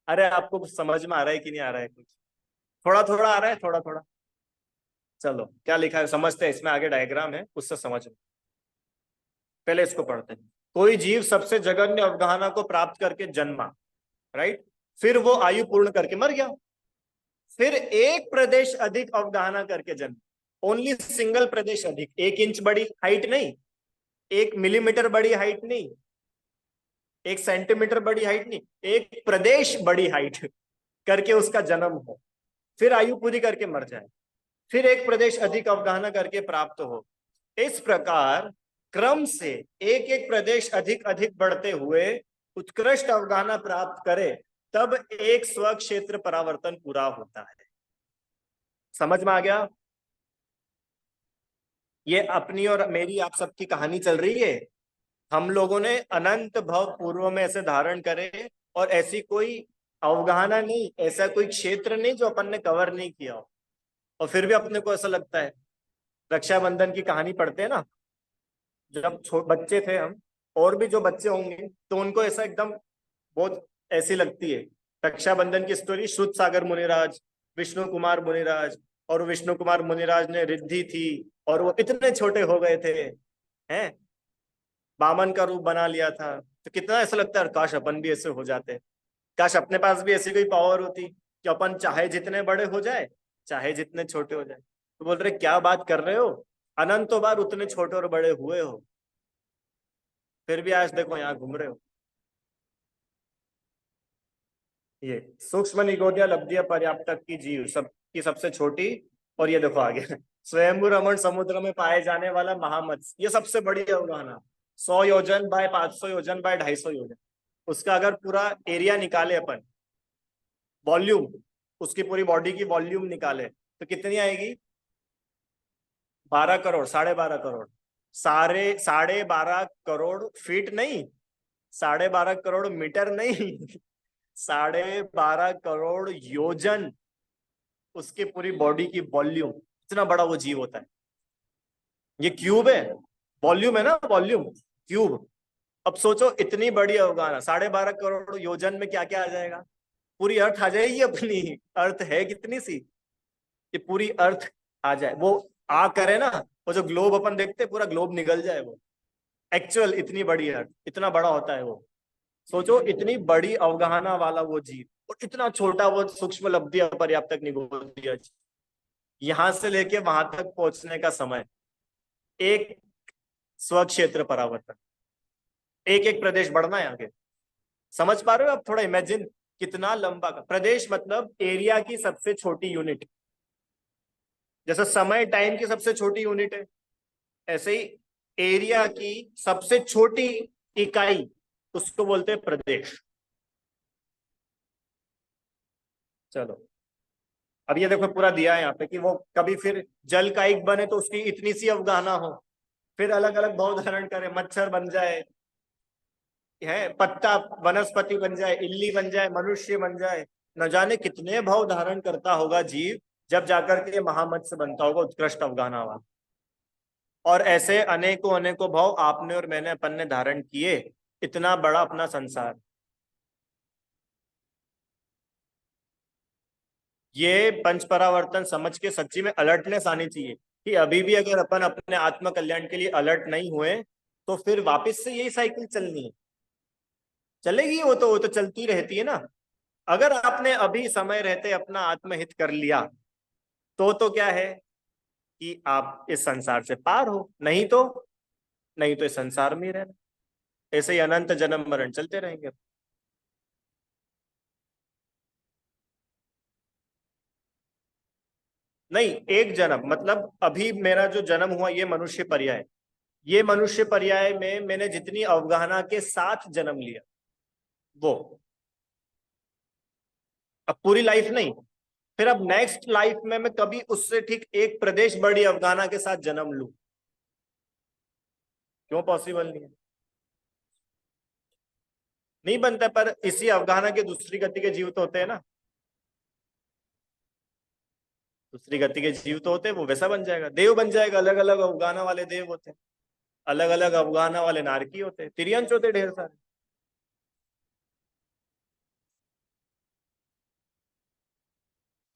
अरे आपको कुछ समझ में आ रहा है कि नहीं आ रहा है? कुछ थोड़ा थोड़ा आ रहा है, थोड़ा थोड़ा। चलो क्या लिखा है समझते हैं, इसमें आगे डायग्राम है उससे समझ में। पहले इसको पढ़ते हैं। कोई जीव सबसे जघन्य अवगाहना को प्राप्त करके जन्मा, राइट। फिर वो आयु पूर्ण करके मर गया। फिर एक प्रदेश अधिक अवगाहना करके जन्म, ओनली सिंगल प्रदेश अधिक, 1 इंच बड़ी हाइट नहीं, 1 मिलीमीटर बड़ी हाइट नहीं, 1 सेंटीमीटर बड़ी हाइट नहीं, एक प्रदेश बड़ी हाइट करके उसका जन्म हो, फिर आयु पूरी करके मर जाए, फिर एक प्रदेश अधिक अवगाहना करके प्राप्त हो। इस प्रकार क्रम से एक एक प्रदेश अधिक अधिक बढ़ते हुए उत्कृष्ट अवगाहना प्राप्त करे, तब एक स्व क्षेत्र परावर्तन पूरा होता है। समझ में आ गया? ये अपनी और मेरी आप सबकी कहानी चल रही है। हम लोगों ने अनंत भव पूर्व में ऐसे धारण करे, और ऐसी कोई अवगाहना नहीं, ऐसा कोई क्षेत्र नहीं जो अपन ने कवर नहीं किया हो, और फिर भी अपने को ऐसा लगता है। रक्षाबंधन की कहानी पढ़ते हैं ना, जब बच्चे थे हम, और भी जो बच्चे होंगे तो उनको ऐसा एकदम बहुत ऐसी लगती है। रक्षाबंधन की स्टोरी, शुद्ध सागर मुनिराज, विष्णु कुमार मुनिराज, और विष्णु कुमार मुनिराज ने रिद्धि थी और वो इतने छोटे हो गए थे, हैं, बामन का रूप बना लिया था। तो कितना ऐसा लगता है काश अपन भी ऐसे हो जाते, काश अपने पास भी ऐसी कोई पावर होती कि अपन चाहे जितने बड़े हो जाए, चाहे जितने छोटे हो जाए। तो बोल रहे क्या बात कर रहे हो, अनंतों बार उतने छोटे और बड़े हुए हो, फिर भी आज देखो यहाँ घूम रहे हो। ये सूक्ष्म निगोदिया लब्धिया पर्याप्त की जीव सबकी सबसे छोटी, और ये देखो आगे स्वयंभू रमण समुद्र में पाए जाने वाला महामत्स्य, ये सबसे बड़ी अवगाहना, 100 योजन बाय 500 योजन बाय 250 योजन। उसका अगर पूरा एरिया निकाले अपन, वॉल्यूम, उसकी पूरी बॉडी की वॉल्यूम निकाले तो कितनी आएगी? 12 करोड़, 12.5 करोड़, 12.5 करोड़ फीट नहीं, 12.5 करोड़ मीटर नहीं 12.5 करोड़ योजन उसके पूरी बॉडी की वॉल्यूम। इतना बड़ा वो जीव होता है। ये क्यूब है, वॉल्यूम है ना, वॉल्यूम क्यूब। अब सोचो इतनी बड़ी अवगाहना, 12.5 करोड़ योजन में क्या क्या आ जाएगा? पूरी अर्थ आ जाएगी अपनी। अर्थ है कितनी सी, ये पूरी अर्थ आ जाए, वो आ करे ना, वो जो ग्लोब अपन देखते पूरा ग्लोब निकल जाए वो, एक्चुअल इतनी बड़ी अर्थ, इतना बड़ा होता है वो। सोचो इतनी बड़ी अवगाहना वाला वो जीव, और इतना छोटा वो सूक्ष्म लब्धि अपर्याप्त निगोदिया, यहां से लेके वहां तक पहुंचने का समय, एक स्वक्षेत्र परावर्तन, एक एक प्रदेश बढ़ना है आगे। समझ पा रहे हो आप? थोड़ा इमेजिन कितना लंबा का प्रदेश, मतलब एरिया की सबसे छोटी यूनिट। जैसे समय टाइम की सबसे छोटी यूनिट है, ऐसे ही एरिया की सबसे छोटी इकाई, उसको बोलते हैं प्रदेश। चलो अब ये देखो पूरा दिया है यहाँ पे कि वो कभी फिर जल का एक बने तो उसकी इतनी सी अवगाहना हो, फिर अलग अलग भाव धारण करे, मच्छर बन जाए, है पत्ता वनस्पति बन जाए, इल्ली बन जाए, मनुष्य बन जाए, न जाने कितने भाव धारण करता होगा जीव, जब जाकर के महामत्स्य बनता होगा उत्कृष्ट अवगाहना वाला। और ऐसे अनेकों अनेकों भाव आपने और मैंने अपन ने धारण किए, इतना बड़ा अपना संसार। ये पंच परावर्तन समझ के सच्ची में अलर्टनेस आनी चाहिए कि अभी भी अगर अपन अपने आत्म कल्याण के लिए अलर्ट नहीं हुए, तो फिर वापस से यही साइकिल चलनी है। चलेगी वो तो चलती रहती है ना। अगर आपने अभी समय रहते अपना आत्महित कर लिया, तो क्या है कि आप इस संसार से पार हो, नहीं तो इस संसार में ही रहना, ऐसे ही अनंत जन्म मरण चलते रहेंगे। नहीं, एक जन्म मतलब अभी मेरा जो जन्म हुआ ये मनुष्य पर्याय, ये मनुष्य पर्याय में मैंने जितनी अवगाहना के साथ जन्म लिया वो, अब पूरी लाइफ नहीं। फिर अब नेक्स्ट लाइफ में मैं कभी उससे ठीक एक प्रदेश बड़ी अवगाहना के साथ जन्म लूं, क्यों पॉसिबल नहीं है? नहीं बनता, पर इसी अवगाहना के दूसरी गति के जीव तो होते हैं ना, दूसरी गति के जीव तो होते हैं, वो वैसा बन जाएगा, देव बन जाएगा। अलग अलग अवगाहना वाले देव होते हैं, अलग अलग अवगाहना वाले नारकी होते हैं, तिर्यंच होते हैं ढेर सारे।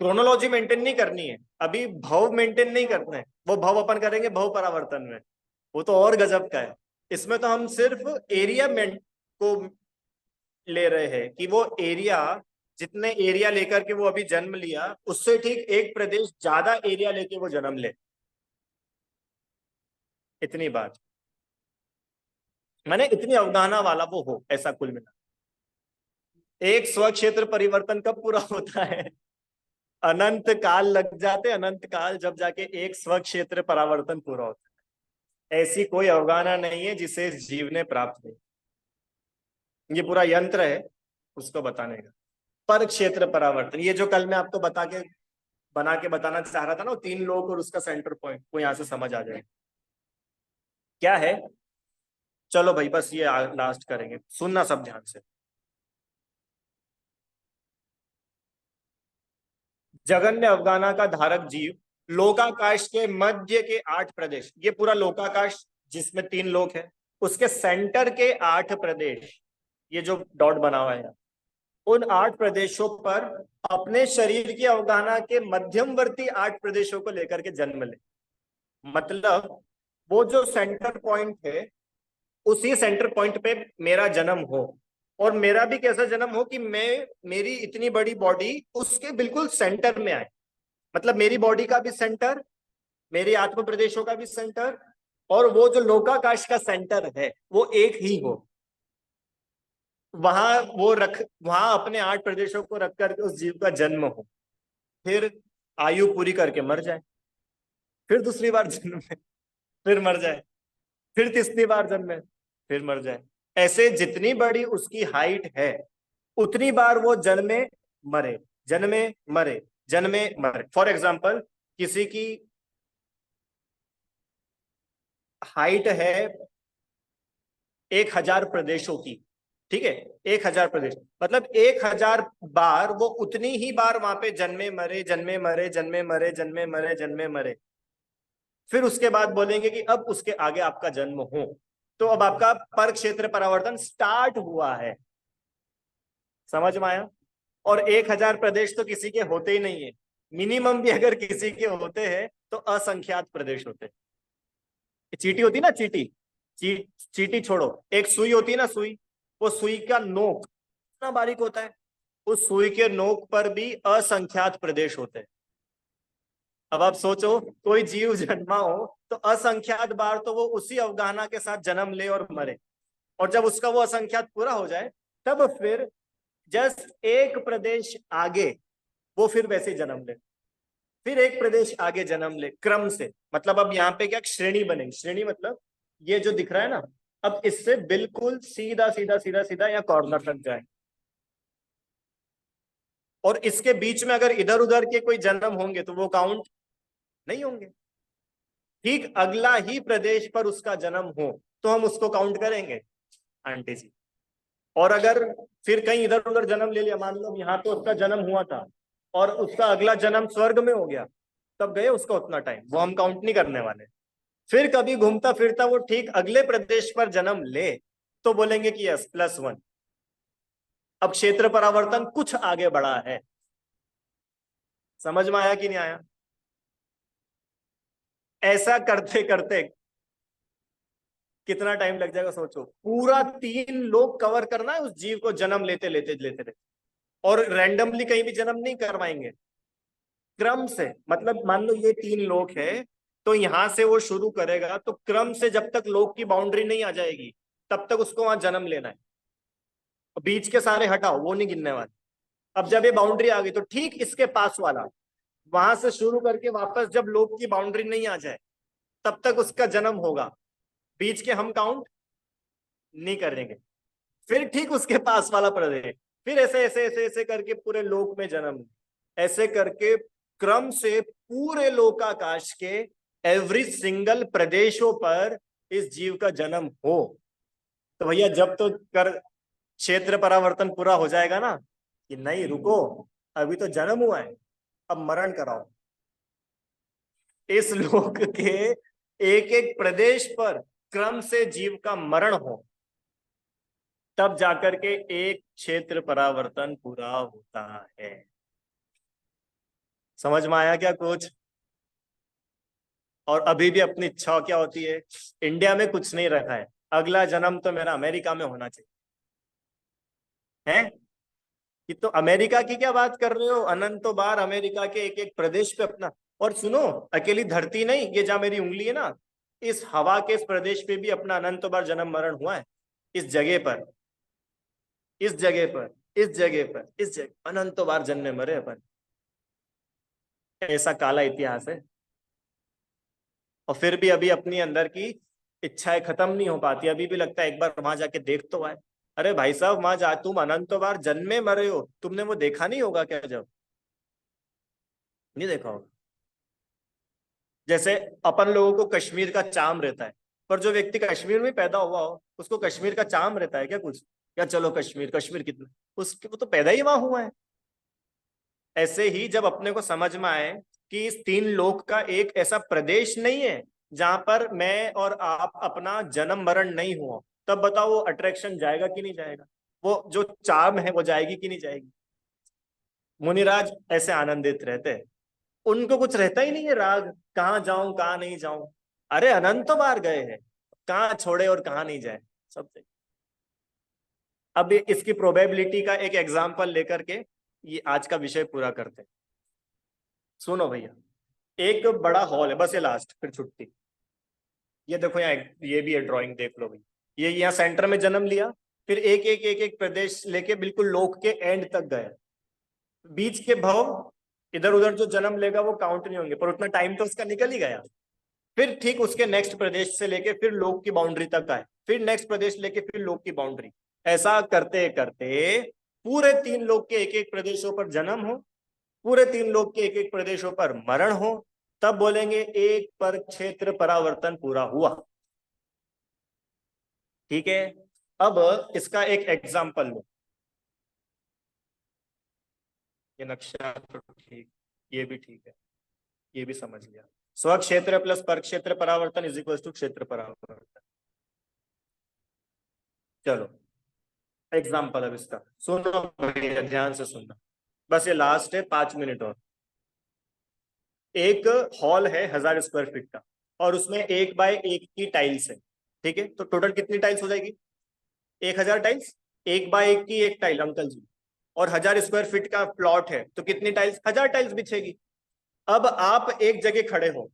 क्रोनोलॉजी मेंटेन नहीं करनी है, अभी भव मेंटेन नहीं करना है, वो भव अपन करेंगे भव परावर्तन में, वो तो और गजब का है। इसमें तो हम सिर्फ एरिया में को ले रहे हैं कि वो एरिया, जितने एरिया लेकर के वो अभी जन्म लिया उससे ठीक एक प्रदेश ज्यादा एरिया लेके वो जन्म ले। इतनी बात, माने इतनी अवगाहना वाला वो हो, ऐसा कुल मिला। एक स्व क्षेत्र परिवर्तन कब पूरा होता है? अनंत काल लग जाते, अनंत काल, जब जाके एक स्व क्षेत्र परावर्तन पूरा होता है। ऐसी कोई अवगाहना नहीं है जिसे इस जीव ने प्राप्त नहीं। ये पूरा यंत्र है उसको बताने का। पर क्षेत्र परावर्तन, ये जो कल मैं आपको बना के बताना चाह रहा था ना, वो तीन लोग और उसका सेंटर पॉइंट, वो यहां से समझ आ जाए क्या है। चलो भाई बस ये लास्ट करेंगे, सुनना सब ध्यान से। जगन्य अवगाहना का धारक जीव लोकाकाश के मध्य के 8 प्रदेश, ये पूरा लोकाकाश जिसमें 3 लोक है, उसके सेंटर के 8 प्रदेश, ये जो डॉट बना हुआ है, उन 8 प्रदेशों पर अपने शरीर की अवगाहना के मध्यमवर्ती 8 प्रदेशों को लेकर के जन्म ले। मतलब वो जो सेंटर पॉइंट है, उसी सेंटर पॉइंट पे मेरा जन्म हो, और मेरा भी कैसा जन्म हो कि मैं, मेरी इतनी बड़ी बॉडी उसके बिल्कुल सेंटर में आए। मतलब मेरी बॉडी का भी सेंटर, मेरे आत्म प्रदेशों का भी सेंटर, और वो जो लोकाकाश का सेंटर है वो एक ही हो। वहां वो रख, वहां अपने 8 प्रदेशों को रख करके उस जीव का जन्म हो, फिर आयु पूरी करके मर जाए, फिर दूसरी बार जन्म में, फिर मर जाए, फिर तीसरी बार जन्मे, फिर मर जाए। ऐसे जितनी बड़ी उसकी हाइट है उतनी बार वो जन्मे मरे, जन्मे मरे, जन्मे मरे। फॉर एग्जाम्पल, किसी की हाइट है 1000 प्रदेशों की, ठीक है, 1000 प्रदेश, मतलब 1000 बार वो उतनी ही बार वहां पे जन्मे मरे, जन्मे मरे, जन्मे मरे, जन्मे मरे, जन्मे मरे। फिर उसके बाद बोलेंगे कि अब उसके आगे आपका जन्म हो, तो अब आपका पर क्षेत्र परावर्तन स्टार्ट हुआ है। समझ में आया? और 1000 प्रदेश तो किसी के होते ही नहीं है, मिनिमम भी अगर किसी के होते हैं तो असंख्यात प्रदेश होते हैं। चींटी होती ना, चींटी, चींटी छोड़ो, एक सुई होती है ना, सुई, वो सुई का नोक कितना बारीक होता है, उस सुई के नोक पर भी असंख्यात प्रदेश होते हैं। अब आप सोचो, कोई जीव जन्मा हो तो असंख्यात बार तो वो उसी अवगाहना के साथ जन्म ले और मरे, और जब उसका वो असंख्यात पूरा हो जाए तब फिर जस्ट एक प्रदेश आगे वो फिर वैसे जन्म ले, फिर एक प्रदेश आगे जन्म ले क्रम से। मतलब अब यहाँ पे क्या श्रेणी बनेगी, श्रेणी मतलब ये जो दिख रहा है ना, अब इससे बिल्कुल सीधा सीधा सीधा सीधा या कॉर्नर तक जाए, और इसके बीच में अगर इधर उधर के कोई जन्म होंगे तो वो काउंट नहीं होंगे। ठीक अगला ही प्रदेश पर उसका जन्म हो तो हम उसको काउंट करेंगे, आंटी जी। और अगर फिर कहीं इधर उधर जन्म ले लिया, मान लो यहाँ पे उसका जन्म हुआ था और उसका अगला जन्म स्वर्ग में हो गया, तब गए उसका उतना टाइम, वो हम काउंट नहीं करने वाले। फिर कभी घूमता फिरता वो ठीक अगले प्रदेश पर जन्म ले तो बोलेंगे कि यस, +1। अब क्षेत्र परावर्तन कुछ आगे बढ़ा है। समझ में आया कि नहीं आया? ऐसा करते करते कितना टाइम लग जाएगा सोचो, पूरा 3 लोग कवर करना है उस जीव को जन्म लेते लेते लेते लेते। और रैंडमली कहीं भी जन्म नहीं करवाएंगे, क्रम से। मतलब मान लो ये 3 लोग है, तो यहां से वो शुरू करेगा तो क्रम से जब तक लोग की बाउंड्री नहीं आ जाएगी तब तक उसको वहां जन्म लेना है। बीच के सारे हटाओ, वो नहीं गिनने वाले। अब जब ये बाउंड्री आ गई तो ठीक इसके पास वाला, वहां से शुरू करके वापस जब लोग की बाउंड्री नहीं आ जाए तब तक उसका जन्म होगा। बीच के हम काउंट नहीं करेंगे। फिर ठीक उसके पास वाला प्रदेश, फिर ऐसे ऐसे ऐसे ऐसे करके पूरे लोक में जन्म, ऐसे करके क्रम से पूरे लोकाकाश के एवरी सिंगल प्रदेशों पर इस जीव का जन्म हो। तो भैया जब तो कर क्षेत्र परावर्तन पूरा हो जाएगा ना, कि नहीं रुको, अभी तो जन्म हुआ है, अब मरण कराओ। इस लोक के एक एक प्रदेश पर क्रम से जीव का मरण हो, तब जाकर के एक क्षेत्र परावर्तन पूरा होता है। समझ में आया क्या कुछ? और अभी भी अपनी इच्छा क्या होती है, इंडिया में कुछ नहीं रखा है, अगला जन्म तो मेरा अमेरिका में होना चाहिए। है कि तो अमेरिका की क्या बात कर रहे हो, अनंतों बार अमेरिका के एक एक प्रदेश पे अपना। और सुनो, अकेली धरती नहीं, ये जहां मेरी उंगली है ना, इस हवा के इस प्रदेश पे भी अपना अनंतों बार जन्म मरण हुआ है। इस जगह पर, इस जगह पर, इस जगह पर, इस जगह अनंतों बार जन्मे मरे अपन। ऐसा काला इतिहास है। और फिर भी अभी अपनी अंदर की इच्छाएं खत्म नहीं हो पाती, अभी भी लगता है एक बार वहां जाके देख तो आए। अरे भाई साहब, वहां जा, तुम अनंतों बार जन्मे मरे हो, तुमने वो देखा नहीं होगा क्या? जब नहीं देखा होगा। जैसे अपन लोगों को कश्मीर का चाम रहता है, पर जो व्यक्ति कश्मीर में पैदा हुआ हो उसको कश्मीर का चाम रहता है क्या कुछ? या चलो कश्मीर, कश्मीर कितना, उसके वो तो पैदा ही वहां हुआ है। ऐसे ही जब अपने को समझ में आए कि इस तीन लोक का एक ऐसा प्रदेश नहीं है जहां पर मैं और आप अपना जन्म मरण नहीं हुआ, तब बताओ वो अट्रैक्शन जाएगा कि नहीं जाएगा? वो जो चार्म है वो जाएगी कि नहीं जाएगी? मुनिराज ऐसे आनंदित रहते हैं, उनको कुछ रहता ही नहीं है राग, कहाँ जाऊं कहाँ नहीं जाऊं। अरे अनंत बार गए हैं, कहाँ छोड़े और कहाँ नहीं जाए, सब सही। अब इसकी प्रोबेबिलिटी का एक एग्जांपल लेकर के ये आज का विषय पूरा करते हैं। सुनो भैया, एक बड़ा हॉल है, बस ये लास्ट फिर छुट्टी। ये देखो यहाँ ये भी है ड्राइंग, देख लो भैया। ये यहाँ सेंटर में जन्म लिया, फिर एक एक एक एक प्रदेश लेके बिल्कुल लोक के एंड तक गए। बीच के भाव इधर उधर जो जन्म लेगा वो काउंट नहीं होंगे, पर उतना टाइम तो उसका निकल ही गया। फिर ठीक उसके नेक्स्ट प्रदेश से लेके फिर लोक की बाउंड्री तक आए, फिर नेक्स्ट प्रदेश लेके फिर लोक की बाउंड्री। ऐसा करते करते पूरे तीन लोक के एक एक प्रदेशों पर जन्म हो, पूरे तीन लोक के एक एक प्रदेशों पर मरण हो, तब बोलेंगे एक पर क्षेत्र परावर्तन पूरा हुआ। ठीक है, अब इसका एक एग्जाम्पल लो। ये नक्शा तो ठीक, ये भी ठीक है, ये भी समझ लिया। स्व क्षेत्र प्लस पर क्षेत्र परावर्तन इज इक्वल टू क्षेत्र परावर्तन। चलो एग्जाम्पल अब इसका सुनो भैया, ध्यान से सुनना, बस ये लास्ट है, 5 मिनट और। एक हॉल है 1000 स्क्वायर फीट का, और उसमें 1 बाय 1 की टाइल्स है। ठीक है, तो टोटल कितनी टाइल्स हो जाएगी? 1000 टाइल्स, 1 बाय 1 की एक टाइल अंकल जी। और 1000 स्क्वायर फीट का प्लॉट है, तो कितनी टाइल्स? 1000 टाइल्स बिछेगी। अब आप एक जगह खड़े हो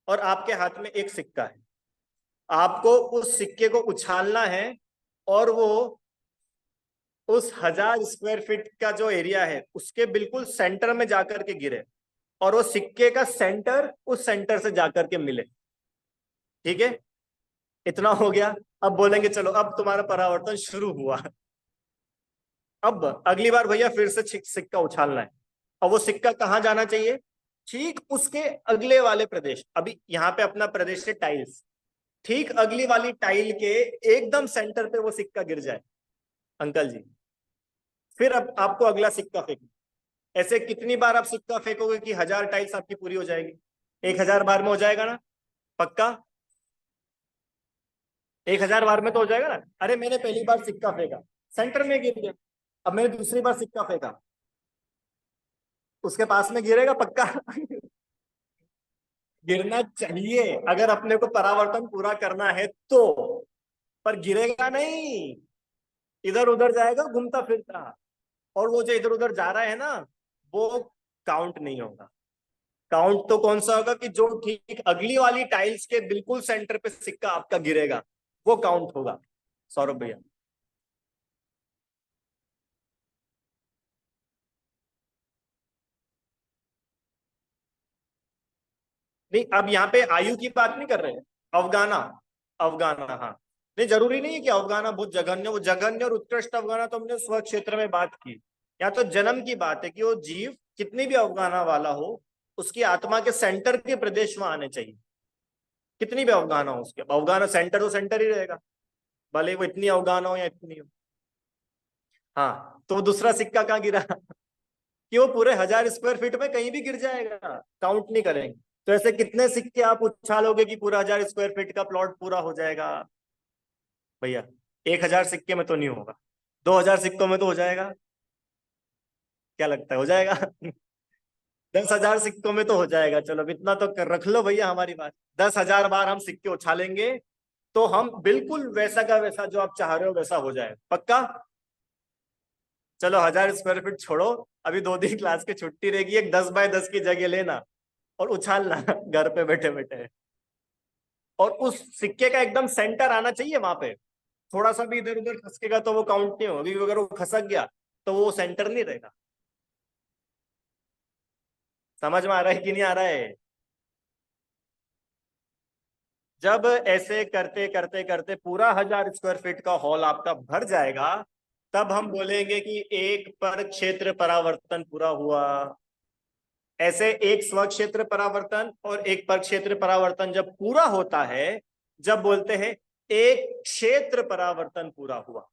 और आपके हाथ में एक सिक्का है, आपको उस सिक्के को उछालना है, और वो उस 1000 स्क्वायर फीट का जो एरिया है उसके बिल्कुल सेंटर में जाकर के गिरे, और वो सिक्के का सेंटर उस सेंटर से जाकर के मिले। ठीक है, इतना हो गया। अब बोलेंगे चलो अब तुम्हारा परावर्तन शुरू हुआ। अब अगली बार भैया फिर से सिक्का उछालना है, और वो सिक्का कहाँ जाना चाहिए? ठीक उसके अगले वाले प्रदेश, अभी यहाँ पे अपना प्रदेश है टाइल्स, ठीक अगली वाली टाइल के एकदम सेंटर पे वो सिक्का गिर जाए अंकल जी। फिर अब आपको अगला सिक्का फेंकना। ऐसे कितनी बार आप सिक्का फेंकोगे कि 1000 टाइल्स आपकी पूरी हो जाएगी? 1000 बार में हो जाएगा ना? पक्का? 1000 बार में तो हो जाएगा ना? अरे मैंने पहली बार सिक्का फेंका, सेंटर में गिर गया, अब मैंने दूसरी बार सिक्का फेंका, उसके पास में गिरेगा पक्का? गिरना चाहिए अगर अपने को परावर्तन पूरा करना है तो, पर गिरेगा नहीं, इधर उधर जाएगा घूमता फिरता। और वो जो इधर उधर जा रहा है ना, वो काउंट नहीं होगा। काउंट तो कौन सा होगा कि जो ठीक अगली वाली टाइल्स के बिल्कुल सेंटर पे सिक्का आपका गिरेगा, वो काउंट होगा। सौरभ भैया, नहीं अब यहाँ पे आयु की बात नहीं कर रहे हैं, अवगाना, अवगाना, हाँ। नहीं जरूरी नहीं है कि अवगाना बहुत जघन्य, वो जघन्य और उत्कृष्ट अवगाना तो हमने स्व क्षेत्र में बात की। यहाँ तो जन्म की बात है कि वो जीव कितनी भी अवगाना वाला हो, उसकी आत्मा के सेंटर के प्रदेश में आने चाहिए। कितनी भी अवगाना हो उसके, अवगाना सेंटर तो सेंटर ही रहेगा, भले वो इतनी अवगाना हो या इतनी हो। हाँ, तो दूसरा सिक्का कहाँ गिरा? कि वो पूरे 1000 स्क्वायर फीट में कहीं भी गिर जाएगा, काउंट नहीं करेंगे। तो ऐसे कितने सिक्के आप उछालोगे कि पूरा 1000 स्क्वायर फीट का प्लॉट पूरा हो जाएगा? भैया 1000 सिक्के में तो नहीं होगा, 2000 सिक्कों में तो हो जाएगा। क्या लगता है हो जाएगा? 10,000 सिक्कों में तो हो जाएगा। चलो अब इतना तो रख लो भैया हमारी बात, 10,000 बार हम सिक्के उछालेंगे तो हम बिल्कुल वैसा का वैसा जो आप चाह रहे हो वैसा हो जाए, पक्का? चलो 1000 स्क्वायर फीट छोड़ो, अभी 2 दिन क्लास की छुट्टी रहेगी, एक 10 बाय 10 की जगह लेना और उछालना घर पे बैठे बैठे। और उस सिक्के का एकदम सेंटर आना चाहिए वहां पे। थोड़ा सा भी इधर उधर खसकेगा तो वो काउंट नहीं होगा, क्योंकि अगर वो खसक गया तो वो सेंटर नहीं रहेगा। समझ में आ रहा है कि नहीं आ रहा है? जब ऐसे करते करते करते पूरा 1000 स्क्वायर फीट का हॉल आपका भर जाएगा, तब हम बोलेंगे कि एक पर क्षेत्र परावर्तन पूरा हुआ। ऐसे एक स्व क्षेत्र परावर्तन और एक पर क्षेत्र परावर्तन जब पूरा होता है, जब बोलते हैं एक क्षेत्र परावर्तन पूरा हुआ।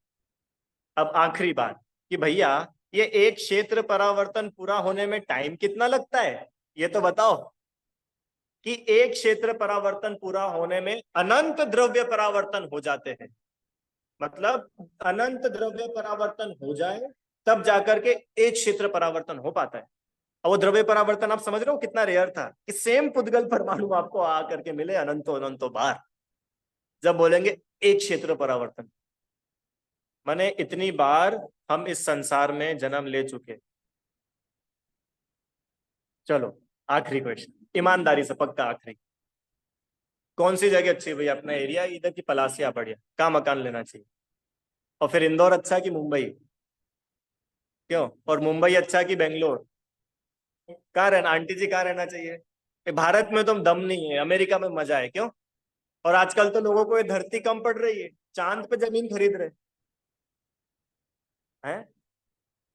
अब आखिरी बात कि भैया, ये एक क्षेत्र परावर्तन पूरा होने में टाइम कितना लगता है, ये तो बताओ। कि एक क्षेत्र परावर्तन पूरा होने में अनंत द्रव्य परावर्तन हो जाते हैं। मतलब अनंत द्रव्य परावर्तन हो जाए तब जाकर के एक क्षेत्र परावर्तन हो पाता है। और वो द्रव्य परावर्तन आप समझ रहे हो कितना रेयर था कि सेम पुद्गल परमाणु आपको आ करके मिले अनंतो अनंतो बार, जब बोलेंगे एक क्षेत्र परावर्तन। माने इतनी बार हम इस संसार में जन्म ले चुके। चलो आखिरी क्वेश्चन, ईमानदारी से पक्का आखिरी। कौन सी जगह अच्छी है भैया, अपना एरिया इधर की पलासिया बढ़िया, कहाँ मकान लेना चाहिए? और फिर इंदौर अच्छा कि मुंबई? क्यों? और मुंबई अच्छा कि बेंगलोर? कहाँ रहना आंटी जी, कहाँ रहना चाहिए? भारत में तो दम नहीं है, अमेरिका में मजा है, क्यों? और आजकल तो लोगों को ये धरती कम पड़ रही है, चांद पे जमीन खरीद रहे हैं।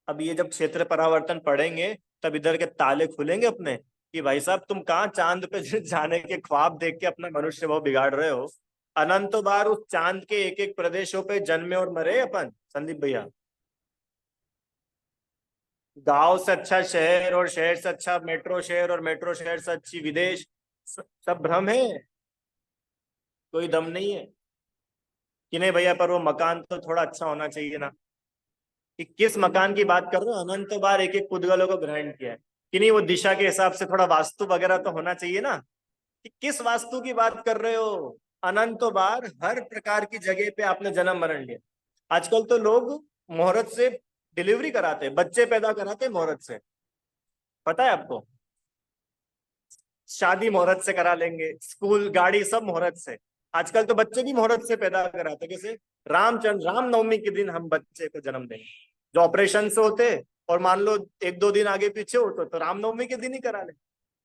अब ये जब क्षेत्र परावर्तन पढ़ेंगे तब इधर के ताले खुलेंगे अपने, कि भाई साहब तुम कहाँ चांद पे जाने के ख्वाब देख के अपना मनुष्य भाव बिगाड़ रहे हो। अनंत बार उस चांद के एक एक प्रदेशों पे जन्मे और मरे अपन संदीप भैया। गांव से अच्छा शहर और शहर से अच्छा मेट्रो शहर और मेट्रो शहर से अच्छी विदेश, सब भ्रम है, कोई दम नहीं है। कि नहीं भैया, पर वो मकान तो थोड़ा अच्छा होना चाहिए ना। कि किस मकान की बात कर रहे हो? अनंत बार एक एक पुद्गलों को ग्रहण किया है। कि नहीं वो दिशा के हिसाब से थोड़ा वास्तु वगैरह तो होना चाहिए ना। कि किस वास्तु की बात कर रहे हो? अनंतो बार हर प्रकार की जगह पे आपने जन्म मरण लिया। आजकल तो लोग मुहूर्त से डिलीवरी कराते हैं, बच्चे पैदा कराते हैं मुहूर्त से, पता है आपको? शादी मुहूर्त से करा लेंगे, स्कूल गाड़ी सब मुहूर्त से। आजकल तो बच्चे भी मुहूर्त से पैदा कराते हैं। कैसे? रामचंद्र रामनवमी के दिन हम बच्चे को जन्म देंगे, जो ऑपरेशन से होते। और मान लो एक दो दिन आगे पीछे हो तो रामनवमी के दिन ही करा ले।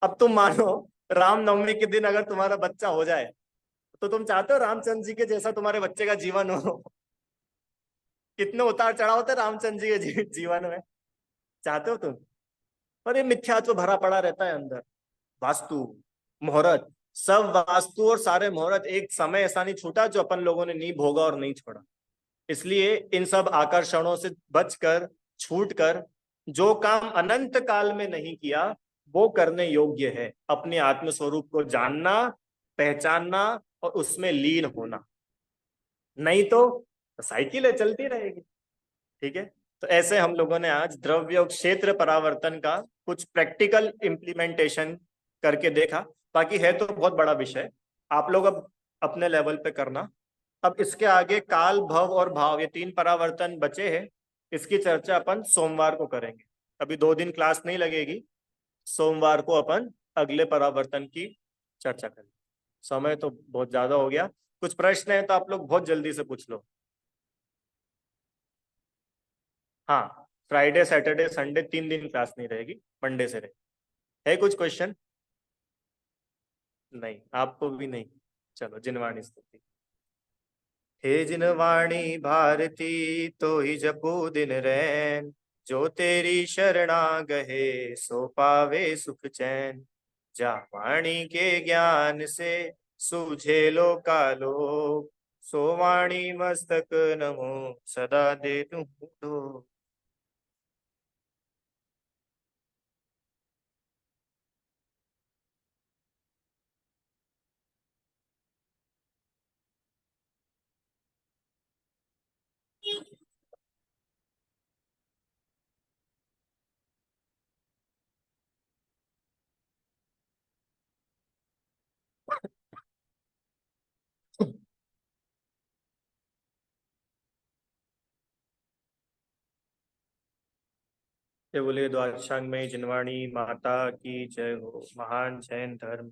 अब तुम मानो रामनवमी के दिन अगर तुम्हारा बच्चा हो जाए, तो तुम चाहते हो रामचंद्र जी के जैसा तुम्हारे बच्चे का जीवन हो? कितने उतार चढ़ाव होते रामचंद्र जी के जीवन में, चाहते हो तुम? पर ये मिथ्यात्व भरा पड़ा रहता है अंदर। वास्तु, मुहूर्त, सब वास्तु और सारे मुहूर्त एक समय ऐसा नहीं छूटा जो अपन लोगों ने नहीं भोगा और नहीं छोड़ा। इसलिए इन सब आकर्षणों से बचकर, छूटकर, जो काम अनंत काल में नहीं किया वो करने योग्य है। अपने आत्म स्वरूप को जानना, पहचानना और उसमें लीन होना। नहीं तो साइकिल है, चलती रहेगी। ठीक है। तो ऐसे हम लोगों ने आज द्रव्य और क्षेत्र परावर्तन का कुछ प्रैक्टिकल इम्प्लीमेंटेशन करके देखा। बाकी है तो बहुत बड़ा विषय, आप लोग अब अपने लेवल पे करना। अब इसके आगे काल, भव और भाव, ये 3 परावर्तन बचे हैं। इसकी चर्चा अपन सोमवार को करेंगे। अभी 2 दिन क्लास नहीं लगेगी। सोमवार को अपन अगले परावर्तन की चर्चा करेंगे। समय तो बहुत ज्यादा हो गया। कुछ प्रश्न है तो आप लोग बहुत जल्दी से पूछ लो। हाँ, फ्राइडे सैटरडे संडे 3 दिन क्लास नहीं रहेगी, मंडे से रहेगी। है कुछ क्वेश्चन? नहीं, आपको भी नहीं। चलो जिनवाणी स्तुति। हे जिनवाणी भारती, तो ही जपू दिन रैन। जो तेरी शरणा गहे, सो पावे सुख चैन। जा वाणी के ज्ञान से, सूझे लो कालो। सो वाणी मस्तक नमो, सदा दे तू दो। ये बोले द्वादशांग में जिनवाणी माता की जय हो। महान जैन धर्म